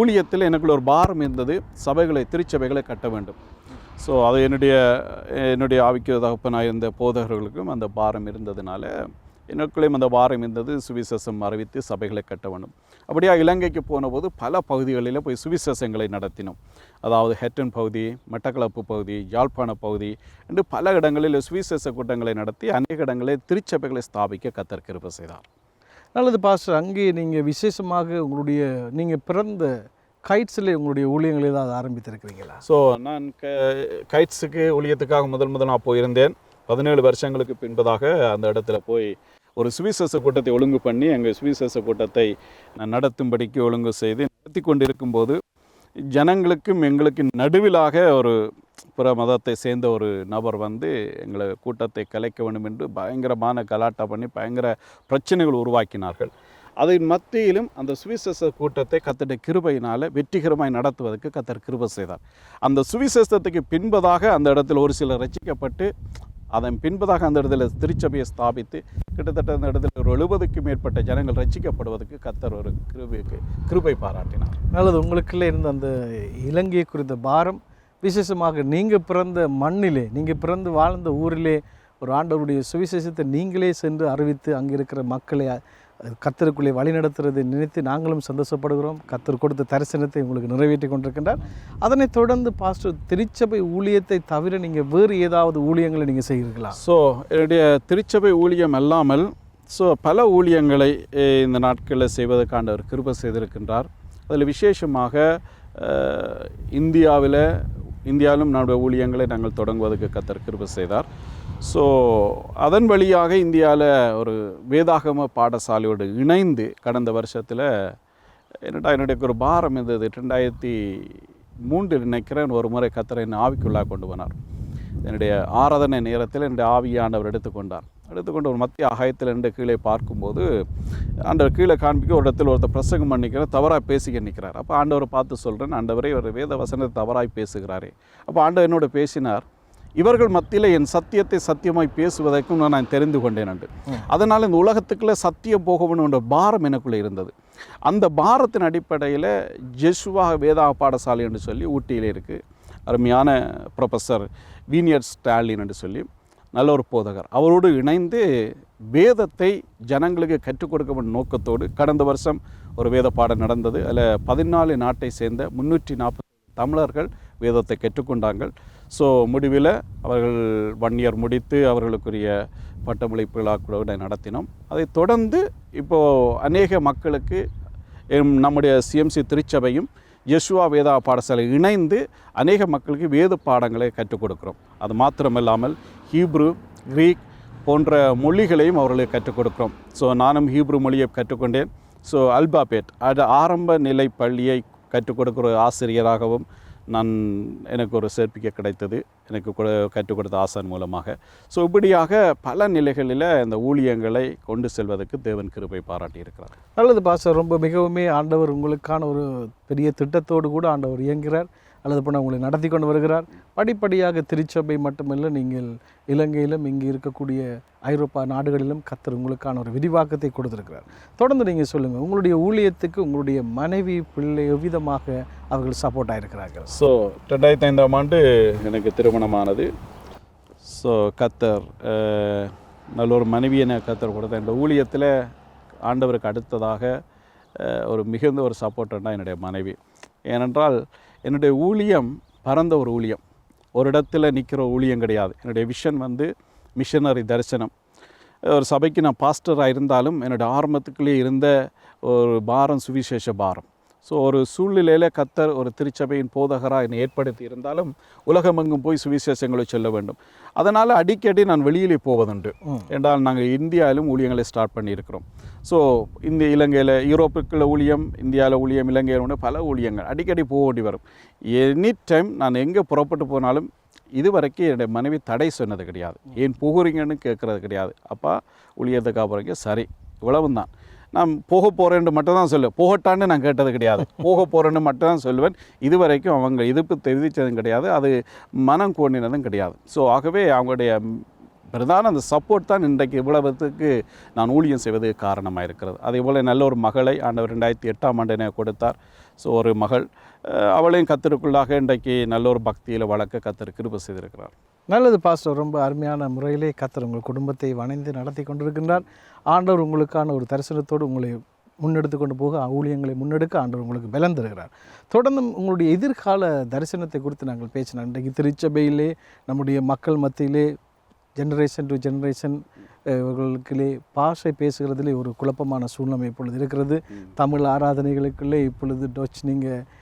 ஊழியத்தில் எனக்குள்ள ஒரு பாரம் இருந்தது, சபைகளை திருச்சபைகளை கட்ட வேண்டும். ஸோ அது என்னுடைய ஆவிக்கு தகப்பனாக இருந்த போதகர்களுக்கும் அந்த பாரம் இருந்ததுனால எனக்குள்ளேயும் அந்த பாரம் இருந்தது. சுவிசேஷம் அறிவித்து சபைகளை கட்ட வேண்டும். அப்படியா இலங்கைக்கு போன போது பல பகுதிகளில் போய் சுவிசேஷங்களை நடத்தினோம். அதாவது ஹெட்டன் பகுதி, மட்டக்களப்பு பகுதி, யாழ்ப்பாண பகுதி என்று பல இடங்களில் சுவிசேஷ கூட்டங்களை நடத்தி அநேக இடங்களில் திருச்சபைகளை ஸ்தாபிக்க கர்த்தர் கிருபை செய்தார். நல்லது பாஸ்டர். அங்கே நீங்கள் விசேஷமாக நீங்கள் பிறந்த கைட்ஸில் உங்களுடைய ஊழியங்களை ஏதாவது ஆரம்பித்திருக்கிறீங்களா? ஸோ நான் கைட்ஸுக்கு ஊழியத்துக்காக முதல் நான் போயிருந்தேன். 17 வருஷங்களுக்கு பின்பதாக அந்த இடத்துல போய் ஒரு சுவிசேஷ கூட்டத்தை ஒழுங்கு பண்ணி எங்கள் சுவிசேஷ கூட்டத்தை நடத்தும்படிக்கு ஒழுங்கு செய்து நடத்தி கொண்டிருக்கும்போது ஜனங்களுக்கும் எங்களுக்கு நடுவிலாக ஒரு பிற மதத்தை சேர்ந்த ஒரு நபர் வந்து எங்களை கூட்டத்தை கலைக்க வேண்டும் என்று பயங்கரமான கலாட்டா பண்ணி பயங்கர பிரச்சனைகள் உருவாக்கினார்கள். அதன் மத்தியிலும் அந்த சுவிசேஷ கூட்டத்தை கர்த்தருடைய கிருபையினால் வெற்றிகரமாய் நடத்துவதற்கு கர்த்தர் கிருபை செய்தார். அந்த சுவிசேஷத்துக்கு பின்பதாக அந்த இடத்துல ஒரு சிலர் ரட்சிக்கப்பட்டு அதன் பின்பதாக அந்த இடத்துல திருச்சபையை ஸ்தாபித்து கிட்டத்தட்ட அந்த இடத்துல ஒரு 70க்கும் மேற்பட்ட ஜனங்கள் ரட்சிக்கப்படுவதற்கு கர்த்தர் ஒரு கிருபை பாராட்டினார். நல்லது. உங்களுக்குள்ளே இருந்த அந்த இலங்கை குறித்த பாரம் விசேஷமாக நீங்கள் பிறந்த மண்ணிலே, நீங்கள் பிறந்து வாழ்ந்த ஊரிலே ஒரு ஆண்டவருடைய சுவிசேஷத்தை நீங்களே சென்று அறிவித்து அங்கே இருக்கிற மக்களை கர்த்தருக்குள்ளே வழி நடத்துறதை நினைத்து நாங்களும் சந்தோஷப்படுகிறோம். கர்த்தர் கொடுத்த தரிசனத்தை உங்களுக்கு நிறைவேற்றி கொண்டிருக்கின்றார். அதனைத் தொடர்ந்து பாஸ்டர், திருச்சபை ஊழியத்தை தவிர நீங்கள் வேறு ஏதாவது ஊழியங்களை நீங்கள் செய்கிறீர்களா? ஸோ என்னுடைய திருச்சபை ஊழியம் அல்லாமல் பல ஊழியங்களை இந்த நாட்களில் செய்வதற்கு ஆண்டவர் கிருபை செய்திருக்கின்றார். அதில் விசேஷமாக இந்தியாவிலும் நம்முடைய ஊழியங்களை நாங்கள் தொடங்குவதற்கு கர்த்தர் கிருபை செய்தார். ஸோ அதன் வழியாக இந்தியாவில் ஒரு வேதாகம பாடசாலையோடு இணைந்து கடந்த வருஷத்தில் என்னுடைய ஒரு பாரம் இருந்தது. 2003 நினைக்கிறேன் ஒரு முறை கர்த்தர் என்னை ஆவிக்குள்ளாக கொண்டு போனார். என்னுடைய ஆராதனை நேரத்தில் என்னுடைய ஆவியானவர் எடுத்துக்கொண்டு ஒரு மத்திய ஆகாயத்தில் நின்று கீழே பார்க்கும்போது ஆண்டவர் கீழே காண்பிக்க ஒரு இடத்துல ஒருத்தர் பிரசங்கம் பண்ணிக்கிற தவறாக பேசிக்க நிற்கிறார். அப்போ ஆண்டவரை பார்த்து சொல்கிறேன், ஆண்டவரே ஒரு வேத வசனத்தை தவறாய் பேசுகிறாரே. அப்போ ஆண்டவர் என்னோட பேசினார், இவர்கள் மத்தியில் என் சத்தியத்தை சத்தியமாய் பேசுவதற்கும் நான் தெரிந்து கொண்டேன் என்று. அதனால் இந்த உலகத்துக்குள்ளே சத்தியம் போகணும் என்ற பாரம் எனக்குள்ளே இருந்தது. அந்த பாரத்தின் அடிப்படையில் ஜெசுவா வேதா பாடசாலை என்று சொல்லி ஊட்டியில் இருக்குது. அருமையான ப்ரொஃபஸர் வீனியர் ஸ்டாலின் என்று சொல்லி நல்ல ஒரு போதகர், அவரோடு இணைந்து வேதத்தை ஜனங்களுக்கு கற்றுக் கொடுக்கும் நோக்கத்தோடு கடந்த வருஷம் ஒரு வேத பாடம் நடந்தது. அதில் 14 நாட்டை சேர்ந்த 340 தமிழர்கள் வேதத்தை கற்றுக்கொண்டார்கள். ஸோ முடிவில் அவர்கள் 1 இயர் முடித்து அவர்களுக்குரிய பட்டமளிப்பு விழா கூட நடத்தினோம். அதை தொடர்ந்து இப்போது அநேக மக்களுக்கு நம்முடைய சிஎம்சி திருச்சபையும் யெசுவா வேதா பாடசாலை இணைந்து அநேக மக்களுக்கு வேத பாடங்களை கற்றுக் கொடுக்குறோம். அது மாத்திரமில்லாமல் ஹீப்ரு, கிரீக் போன்ற மொழிகளையும் அவர்களுக்கு கற்றுக் கொடுக்குறோம். ஸோ நானும் ஹீப்ரு மொழியை கற்றுக்கொண்டேன். ஸோ அல்பாபேட் அது ஆரம்ப நிலை பள்ளியை கற்றுக் கொடுக்குற ஆசிரியராகவும் எனக்கு ஒரு சர்டிஃபிகேட் கிடைத்தது, எனக்கு கற்றுக் கொடுத்த ஆசான் மூலமாக. ஸோ இப்படியாக பல நிலைகளில் இந்த ஊழியங்களை கொண்டு செல்வதற்கு தேவன் கிருபை பாராட்டியிருக்கிறார். நல்லது பாஸ்டர், ரொம்ப மிகவுமே ஆண்டவர் உங்களுக்கான ஒரு பெரிய திட்டத்தோடு கூட ஆண்டவர் இயங்குகிறார், அல்லது போனால் உங்களை நடத்தி கொண்டு வருகிறார். படிப்படியாக திருச்சபை மட்டுமல்ல, நீங்கள் இலங்கையிலும் இங்கே இருக்கக்கூடிய ஐரோப்பா நாடுகளிலும் கர்த்தர் உங்களுக்கான ஒரு விரிவாக்கத்தை கொடுத்திருக்கிறார். தொடர்ந்து நீங்கள் சொல்லுங்கள், உங்களுடைய ஊழியத்துக்கு உங்களுடைய மனைவி பிள்ளை எவ்விதமாக அவர்கள் சப்போர்ட் ஆகிருக்கிறார்கள்? ஸோ 2005ஆம் ஆண்டு எனக்கு திருமணமானது. ஸோ கர்த்தர் நல்ல ஒரு மனைவியை கர்த்தர் கொடுத்த இந்த ஊழியத்தில் ஆண்டவருக்கு அடுத்ததாக ஒரு மிகுந்த ஒரு சப்போர்ட்டர்னா என்னுடைய மனைவி. ஏனென்றால் என்னுடைய ஊழியம் பரந்த ஒரு ஊழியம், ஒரு இடத்துல நிற்கிற ஊழியம் கிடையாது. என்னுடைய விஷன் மிஷனரி தரிசனம். ஒரு சபைக்கு நான் பாஸ்டராக இருந்தாலும் என்னுடைய ஆரம்பத்துக்குள்ளே இருந்த ஒரு பாரம் சுவிசேஷ பாரம். ஸோ ஒரு சூழ்நிலையில் கர்த்தர் ஒரு திருச்சபையின் போதகராக என்னை ஏற்படுத்தி இருந்தாலும் உலகமெங்கும் போய் சுவிசேஷங்களை சொல்ல வேண்டும். அதனால் அடிக்கடி நான் வெளியிலே போவதுண்டு. என்றால் நாங்கள் இந்தியாவிலும் ஊழியங்களை ஸ்டார்ட் பண்ணியிருக்கிறோம். ஸோ இந்த இலங்கையில் யூரோப்புக்குள்ள ஊழியம், இந்தியாவில் ஊழியம், இலங்கையில் பல ஊழியங்கள் அடிக்கடி போக வேண்டி வரும். எனி டைம் நான் எங்கே புறப்பட்டு போனாலும் இதுவரைக்கும் என்னுடைய மனைவி தடை சொன்னது கிடையாது. ஏன் போகிறீங்கன்னு கேட்குறது கிடையாது. அப்பா ஊழியத்துக்காக போகிறீங்க, சரி இவ்வளவு தான். நான் போக போகிறேன்னு மட்டும் தான் சொல்லுவேன், போகட்டான்னு நான் கேட்டது கிடையாது. போக போகிறேன்னு மட்டும் தான் சொல்லுவேன். இதுவரைக்கும் அவங்க எதிர்ப்பு தெரிவித்ததும் கிடையாது, அது மனம் கோணினதும் கிடையாது. ஸோ ஆகவே அவங்களுடைய பிரதான அந்த சப்போர்ட் தான் இன்றைக்கு இவ்வளவுக்கு நான் ஊழியம் செய்வதற்கு காரணமாக இருக்கிறது. அதே போல் நல்ல ஒரு மகளை ஆண்டவர் 2008ஆம் ஆண்டு எனக்கு கொடுத்தார். ஸோ ஒரு மகள், அவளையும் கர்த்தருக்குள்ளாக இன்றைக்கு நல்ல ஒரு பக்தியில் வளர்க்க கர்த்தர் கிருபை செய்திருக்கிறார். நல்லது பாஸ்டர், ரொம்ப அருமையான முறையிலே கர்த்தர் உங்கள் குடும்பத்தை வணைந்து நடத்தி கொண்டிருக்கின்றார். ஆண்டவர் உங்களுக்கான ஒரு தரிசனத்தோடு உங்களை முன்னெடுத்து கொண்டு போக, ஊழியங்களை முன்னெடுக்க ஆண்டவர் உங்களுக்கு பலம் தருகிறார். தொடர்ந்து உங்களுடைய எதிர்கால தரிசனத்தை குறித்து நாங்கள் பேசினோம். இன்றைக்கு திருச்சபையிலே நம்முடைய மக்கள் மத்தியிலே ஜெனரேஷன் டு ஜெனரேஷன் இவர்களுக்குள்ளே பாஷை பேசுகிறதுலே ஒரு குழப்பமான சூழ்நிலை இப்பொழுது இருக்கிறது. தமிழ் ஆராதனைகளுக்குள்ளே இப்பொழுது டச் நீங்கள்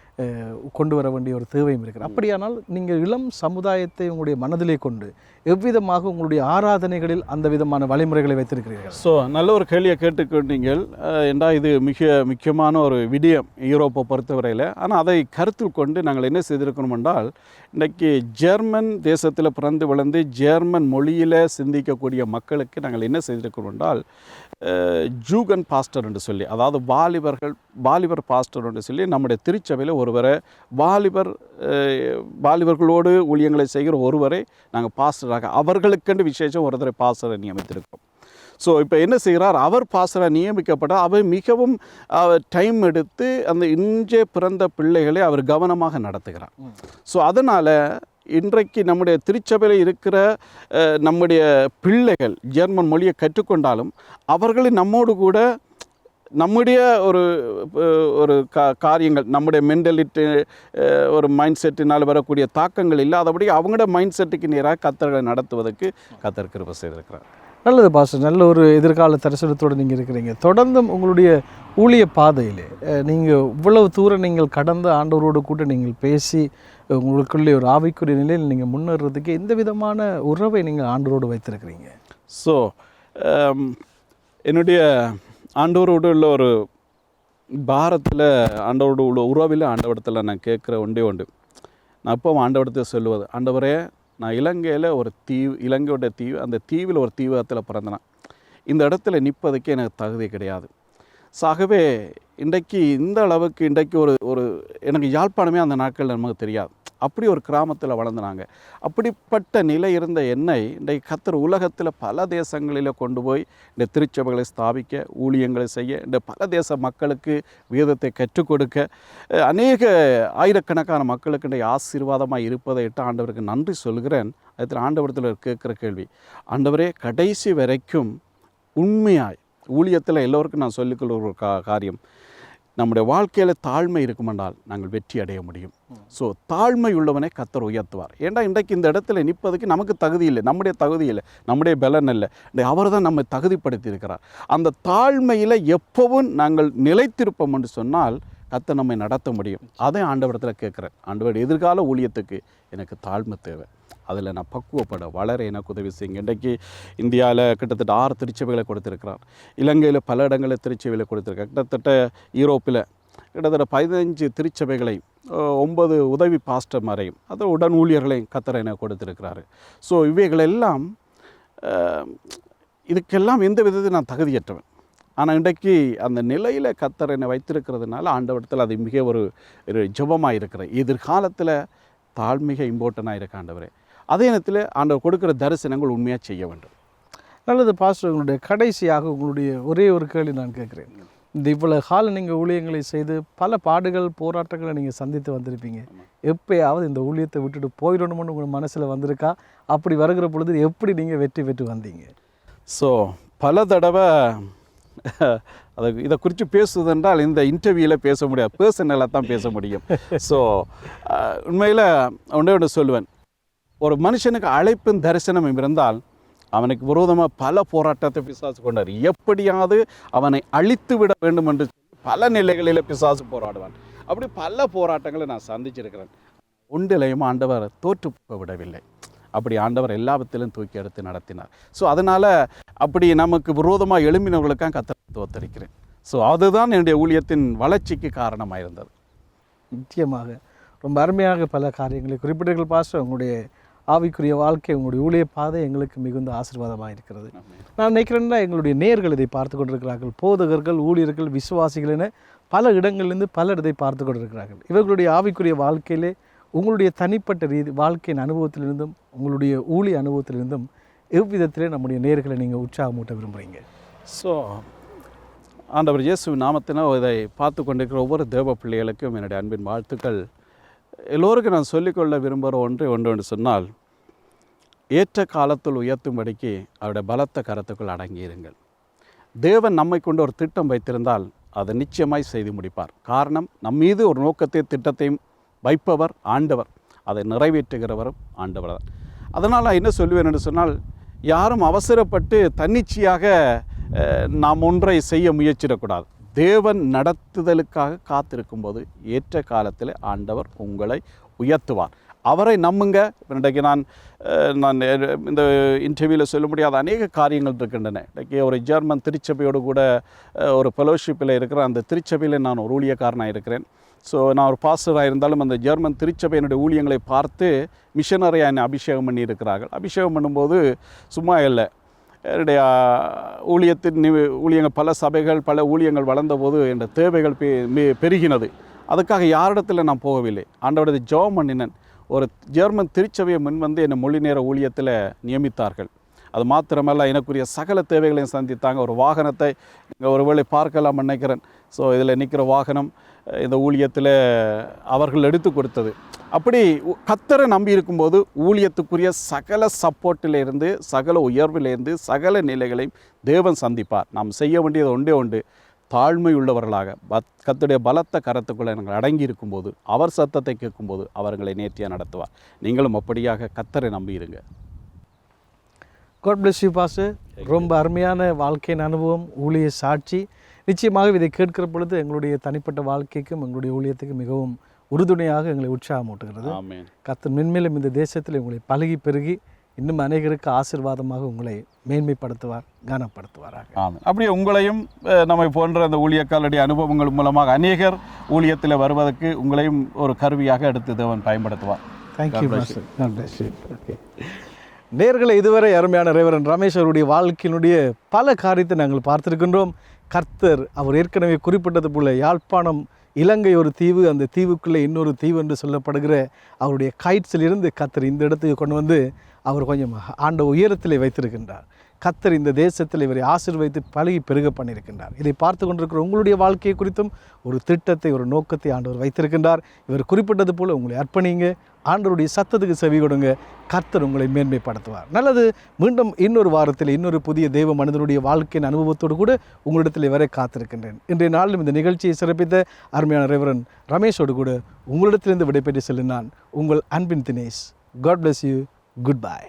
கொண்டு வர வேண்டிய ஒரு தேவையும் இருக்கிறது. அப்படியானால் நீங்கள் இளம் சமுதாயத்தை உங்களுடைய மனதிலே கொண்டு எவ்விதமாக உங்களுடைய ஆராதனைகளில் அந்த விதமான வழிமுறைகளை வைத்திருக்கிறீர்கள்? ஸோ நல்ல ஒரு கேள்வியை கேட்டுக்கொண்டீங்கள். என்றால் இது மிக முக்கியமான ஒரு விடயம் யூரோப்பை பொறுத்தவரையில். ஆனால் அதை கருத்தில் கொண்டு நாங்கள் என்ன செய்திருக்கணும் என்றால், இன்றைக்கி ஜெர்மன் தேசத்தில் பிறந்து வளர்ந்து ஜெர்மன் மொழியில் சிந்திக்கக்கூடிய மக்களுக்கு நாங்கள் என்ன செய்திருக்கிறோம் என்றால், ஜூகன் பாஸ்டர் என்று சொல்லி, அதாவது வாலிபர் பாஸ்டர் என்று சொல்லி நம்முடைய திருச்சபையில் ஒருவரை வாலிபர்களோடு ஊழியங்களை செய்கிற ஒருவரை நாங்கள் பாஸ்டராக, அவர்களுக்கென்று விசேஷம் ஒருத்தரை பாஸ்டரை நியமித்திருக்கோம். ஸோ இப்போ என்ன செய்கிறார், அவர் பாஸ்டராக நியமிக்கப்பட்டால் அவர் மிகவும் டைம் எடுத்து அந்த இன்றே பிறந்த பிள்ளைகளை அவர் கவனமாக நடத்துகிறார். ஸோ அதனால் இன்றைக்கு நம்முடைய திருச்சபையில் இருக்கிற நம்முடைய பிள்ளைகள் ஜெர்மன் மொழியை கற்றுக்கொண்டாலும் அவர்களை நம்மோடு கூட நம்முடைய ஒரு ஒரு காரியங்கள், நம்முடைய மென்டலிட்டி, ஒரு மைண்ட் செட்டினால் வரக்கூடிய தாக்கங்கள் இல்லாதபடி அவங்களோட மைண்ட் செட்டுக்கு நேராக கர்த்தரை நடத்துவதற்கு கர்த்தர் கிருபை செய்திருக்கிறார். நல்லது பாஸ்டர், நல்ல ஒரு எதிர்கால தரிசனத்தோடு நீங்கள் இருக்கிறீங்க. தொடர்ந்தும் உங்களுடைய ஊழிய பாதையிலே நீங்கள் இவ்வளவு தூரம் நீங்கள் கடந்து ஆண்டவரோடு கூட நீங்கள் பேசி உங்களுக்குள்ளே ஒரு ஆவிக்குரிய நிலையில் நீங்கள் முன்னேறதுக்கு எந்த விதமான உறவை நீங்கள் ஆண்டவரோடு வைத்திருக்கிறீங்க? ஸோ என்னுடைய ஆண்டவரோடு உள்ள ஒரு பாரத்தில், ஆண்டவரோடு உள்ள உறவில் ஆண்டவரத்தில் நான் கேட்குற ஒன்றே உண்டு. நான் எப்போ ஆண்டவரத்தை சொல்லுவது, ஆண்டவரே நான் இலங்கையில் ஒரு தீவு, இலங்கையோட தீவு, அந்த தீவில் ஒரு தீவகத்தில் பிறந்தேன். இந்த இடத்துல நிற்பதுக்கு எனக்கு தகுதி கிடையாது. ஆகவே இன்றைக்கு இந்த அளவுக்கு இன்றைக்கு ஒரு எனக்கு யாழ்ப்பாணமே அந்த நாட்களில் நமக்கு தெரியாது. அப்படி ஒரு கிராமத்தில் வளர்ந்துனாங்க. அப்படிப்பட்ட நிலை இருந்த என்னை இன்றைக்கு கர்த்தர் உலகத்தில் பல தேசங்களில் கொண்டு போய் இந்த திருச்சபைகளை ஸ்தாபிக்க, ஊழியங்களை செய்ய, இந்த பல தேச மக்களுக்கு வேதத்தை கற்றுக் கொடுக்க, அநேக ஆயிரக்கணக்கான மக்களுக்கு இன்றைய ஆசீர்வாதமாக இருப்பதை இட்டு ஆண்டவருக்கு நன்றி சொல்கிறேன். அதில் ஆண்டவரத்தில் கேட்குற கேள்வி, ஆண்டவரே கடைசி வரைக்கும் உண்மையாய் ஊழியத்தில் எல்லோருக்கும் நான் சொல்லிக்கொள்ள ஒரு காரியம், நம்முடைய வாழ்க்கையில் தாழ்மை இருக்குமென்றால் நாங்கள் வெற்றி அடைய முடியும். ஸோ தாழ்மை உள்ளவனை கர்த்தர் உயர்த்துவார். ஏன்னா இன்றைக்கு இந்த இடத்துல நிற்பதுக்கு நமக்கு தகுதி இல்லை, நம்முடைய தகுதி இல்லை, நம்முடைய பலன் இல்லை, அவர் தான் நம்மை தகுதிப்படுத்தி இருக்கிறார். அந்த தாழ்மையில் எப்பவும் நாங்கள் நிலைத்திருப்போம் என்று சொன்னால் கர்த்தர் நம்மை நடத்த முடியும். அதை ஆண்டவரத்தில் கேட்குறேன், ஆண்டவர் எதிர்கால ஊழியத்துக்கு எனக்கு தாழ்மை தேவை, அதில் நான் பக்குவப்பட வளர எனக்கு உதவி செய்யுங்க. இன்றைக்கு இந்தியாவில் கிட்டத்தட்ட 6 திருச்சபைகளை கொடுத்துருக்கிறார். இலங்கையில் பல இடங்களில் திருச்சபைகளை கொடுத்துருக்கார். கிட்டத்தட்ட யூரோப்பில் கிட்டத்தட்ட 15 திருச்சபைகளை, 9 உதவி பாஸ்டர்மாரையும், அது உடன் ஊழியர்களையும் கர்த்தர் எனக்கு கொடுத்துருக்கிறாரு. ஸோ இவைகளெல்லாம் இதுக்கெல்லாம் எந்த விதத்தில் நான் தகுதியற்றவன். ஆனால் இன்றைக்கு அந்த நிலையில் கர்த்தர் என்னை வைத்திருக்கிறதுனால ஆண்டவரத்தில் அது மிக ஒரு ஜெபமாக இருக்கிறேன். எதிர்காலத்தில் தாழ்மிக இம்பார்ட்டனாக இருக்க ஆண்டவரே, அதே நேரத்தில் ஆண்டவர் கொடுக்குற தரிசனங்கள் உண்மையாக செய்ய வேண்டும். நல்லது பாஸ்டர், உங்களுடைய கடைசியாக உங்களுடைய ஒரே ஒரு கேள்வி நான் கேட்குறேன். இந்த இவ்வளவு காலம் நீங்கள் ஊழியங்களை செய்து பல பாடுகள் போராட்டங்களை நீங்கள் சந்தித்து வந்திருப்பீங்க. எப்பயாவது இந்த ஊழியத்தை விட்டுட்டு போயிடணும்னு உங்கள் மனசில் வந்திருக்கா? அப்படி வருகிற பொழுது எப்படி நீங்கள் வெற்றி பெற்று வந்தீங்க? ஸோ பல தடவை அதை இதை குறித்து பேசுவதென்றால் இந்த இன்டர்வியூவில் பேச முடியாது, பர்சனலாக தான் பேச முடியும். ஸோ உண்மையில் ஒன்று சொல்லுவேன், ஒரு மனுஷனுக்கு அழைப்பின் தரிசனம் இருந்தால் அவனுக்கு விரோதமாக பல போராட்டத்தை பிசாசு கொண்டார். எப்படியாவது அவனை அழித்து விட வேண்டும் என்று பல நிலைகளில் பிசாசு போராடுவான். அப்படி பல போராட்டங்களை நான் சந்திச்சிருக்கிறேன். ஒன்றிலையும் ஆண்டவர் தோற்று போக விடவில்லை. அப்படி ஆண்டவர் எல்லாவற்றிலும் தூக்கி எடுத்து நடத்தினார். ஸோ அதனால் அப்படி நமக்கு விரோதமாக எழும்பினவர்களுக்காக கர்த்தரை தோத்தரிக்கிறேன். ஸோ அதுதான் என்னுடைய ஊழியத்தின் வளர்ச்சிக்கு காரணமாக இருந்தது. நிச்சயமாக ரொம்ப அருமையாக பல காரியங்களை குறிப்பிட்டீர்கள் பாஸ்டர். உங்களுடைய ஆவிக்குரிய வாழ்க்கை, உங்களுடைய ஊழிய பாதை எங்களுக்கு மிகுந்த ஆசீர்வாதமாக இருக்கிறது. நான் நினைக்கிறேன்னா எங்களுடைய நேயர்கள் இதை பார்த்து கொண்டிருக்கிறார்கள். போதகர்கள், ஊழியர்கள், விசுவாசிகள் என பல இடங்களிலிருந்து பலர் இதை பார்த்து கொண்டிருக்கிறார்கள். இவர்களுடைய ஆவிக்குரிய வாழ்க்கையிலே உங்களுடைய தனிப்பட்ட வாழ்க்கையின் அனுபவத்திலிருந்தும் உங்களுடைய ஊழிய அனுபவத்திலிருந்தும் எவ்விதத்திலே நம்முடைய நேயர்களை நீங்கள் உற்சாகமூட்ட விரும்புகிறீங்க? ஸோ ஆண்டவர் இயேசுவின் நாமத்தினால் இதை பார்த்து கொண்டிருக்கிற ஒவ்வொரு தேவ பிள்ளைகளுக்கும் என்னுடைய அன்பின் வாழ்த்துக்கள். எல்லோருக்கும் நான் சொல்லிக்கொள்ள விரும்புகிற ஒன்று சொன்னால், ஏற்ற காலத்தில் உயர்த்தும்படிக்கு அவருடைய பலத்த கரத்துக்குள் அடங்கியிருங்கள். தேவன் நம்மை கொண்டு ஒரு திட்டம் வைத்திருந்தால் அதை நிச்சயமாய் செய்து முடிப்பார். காரணம், நம் மீது ஒரு நோக்கத்தை திட்டத்தையும் வைப்பவர் ஆண்டவர், அதை நிறைவேற்றுகிறவரும் ஆண்டவர் தான். அதனால் நான் என்ன சொல்லுவேன் என்று சொன்னால், யாரும் அவசரப்பட்டு தன்னிச்சையாக நாம் ஒன்றை செய்ய முயற்சிடக்கூடாது. தேவன் நடத்துதலுக்காக காத்திருக்கும்போது ஏற்ற காலத்தில் ஆண்டவர் உங்களை உயர்த்துவார். அவரை நம்புங்க. இன்றைக்கு நான் இந்த இன்டர்வியூவில் சொல்ல முடியாத அநேக காரியங்கள் இருக்கின்றன. இன்றைக்கி ஒரு ஜெர்மன் திருச்சபையோடு கூட ஒரு ஃபெலோஷிப்பில் இருக்கிற அந்த திருச்சபையில் நான் ஒரு ஊழியக்காரனாக இருக்கிறேன். ஸோ நான் ஒரு பாஸ்டராக இருந்தாலும் அந்த ஜெர்மன் திருச்சபையினுடைய ஊழியங்களை பார்த்து மிஷனரியாக என்னை அபிஷேகம் பண்ணி இருக்கிறார்கள். அபிஷேகம் பண்ணும்போது சும்மா இல்லை, என்னுடைய ஊழியங்கள் பல சபைகள் பல ஊழியங்கள் வளர்ந்தபோது என்ற தேவைகள் பெருகினது. அதுக்காக யாரிடத்தில் நான் போகவில்லை, ஆண்டவரது ஜெபம் பண்ணினேன். ஒரு ஜெர்மன் திருச்சபையை முன்வந்து என்னை மொழி நேர ஊழியத்தில் நியமித்தார்கள். அது மாத்திரமல்ல, எனக்குரிய சகல தேவைகளையும் சந்தித்தாங்க. ஒரு வாகனத்தை நீங்கள் ஒருவேளை பார்க்கலாம் நினைக்கிறேன். ஸோ இதில் நிற்கிற வாகனம் இந்த ஊழியத்தில் அவர்கள் எடுத்து கொடுத்தது. அப்படி கர்த்தரை நம்பி இருக்கும்போது ஊழியத்துக்குரிய சகல சப்போர்ட்டிலேருந்து, சகல உயர்விலேருந்து, சகல நிலைகளையும் தேவன் சந்திப்பார். நாம் செய்ய வேண்டியது ஒன்றே உண்டு, தாழ்மை உள்ளவர்களாக கர்த்தருடைய பலத்த கரத்துக்குள்ளே நாங்கள் அடங்கி இருக்கும்போது அவர் சத்தத்தை கேட்கும்போது அவர்களை நேர்த்தியாக நடத்துவார். நீங்களும் அப்படியாக கர்த்தரை நம்பியிருங்க. God bless you pastor. ரொம்ப அருமையான வாழ்க்கையின் அனுபவம், ஊழிய சாட்சி. நிச்சயமாக இதை கேட்கிற பொழுது எங்களுடைய தனிப்பட்ட வாழ்க்கைக்கும் எங்களுடைய ஊழியத்துக்கும் மிகவும் உறுதுணையாக எங்களை உற்சாகமூட்டுகிறது. ஆமென். கர்த்தர் மென்மேலும் இந்த தேசத்தில் உங்களை பழகி பெருகி இன்னும் அநேகருக்கு ஆசீர்வாதமாக உங்களை மேன்மைப்படுத்துவார், கனப்படுத்துவாராக. ஆமாம். அப்படியே உங்களையும் நம்மை போன்ற அந்த ஊழியக்காரருடைய அனுபவங்கள் மூலமாக அநேகர் ஊழியத்தில் வருவதற்கு உங்களையும் ஒரு கருவியாக எடுத்து தேவன் பயன்படுத்துவார். Thank you pastor. God bless you. Okay, நேயர்களே, இதுவரை அருமையான ரெவரண்ட் ரமேஷ் அவருடைய வாழ்க்கையினுடைய பல காரியத்தை நாங்கள் பார்த்திருக்கின்றோம். கர்த்தர் அவர் ஏற்கனவே குறிப்பிட்டது போல யாழ்ப்பாணம் இலங்கை ஒரு தீவு, அந்த தீவுக்குள்ளே இன்னொரு தீவு என்று சொல்லப்படுகிற அவருடைய கைட்ஸிலிருந்து கர்த்தர் இந்த இடத்துக்கு கொண்டு வந்து அவர் கொஞ்சம் ஆண்ட உயரத்திலே வைத்திருக்கின்றார். கர்த்தர் இந்த தேசத்தில் இவரை ஆசீர்வதித்து பழகி பெருக பண்ணியிருக்கின்றார். இதை பார்த்து கொண்டிருக்கிற உங்களுடைய வாழ்க்கையை குறித்தும் ஒரு திட்டத்தை, ஒரு நோக்கத்தை ஆண்டவர் வைத்திருக்கின்றார். இவர் குறிப்பிட்டது போல் உங்களை அர்ப்பணிங்க, ஆண்டவருடைய சத்தத்துக்கு செவி கொடுங்க, கர்த்தர் உங்களை மேன்மைப்படுத்துவார். நல்லது, மீண்டும் இன்னொரு வாரத்தில் இன்னொரு புதிய தெய்வ மனிதனுடைய வாழ்க்கையின் அனுபவத்தோடு கூட உங்களிடத்தில் வரை காத்திருக்கின்றேன். இன்றைய நாளிலும் இந்த நிகழ்ச்சியை சிறப்பித்த அருமையான ரெவரண்ட் ரமேஷோடு கூட உங்களிடத்திலிருந்து விடைபெற்று செல்லும் நான் உங்கள் அன்பின் Dinesh. God bless you. Good bye.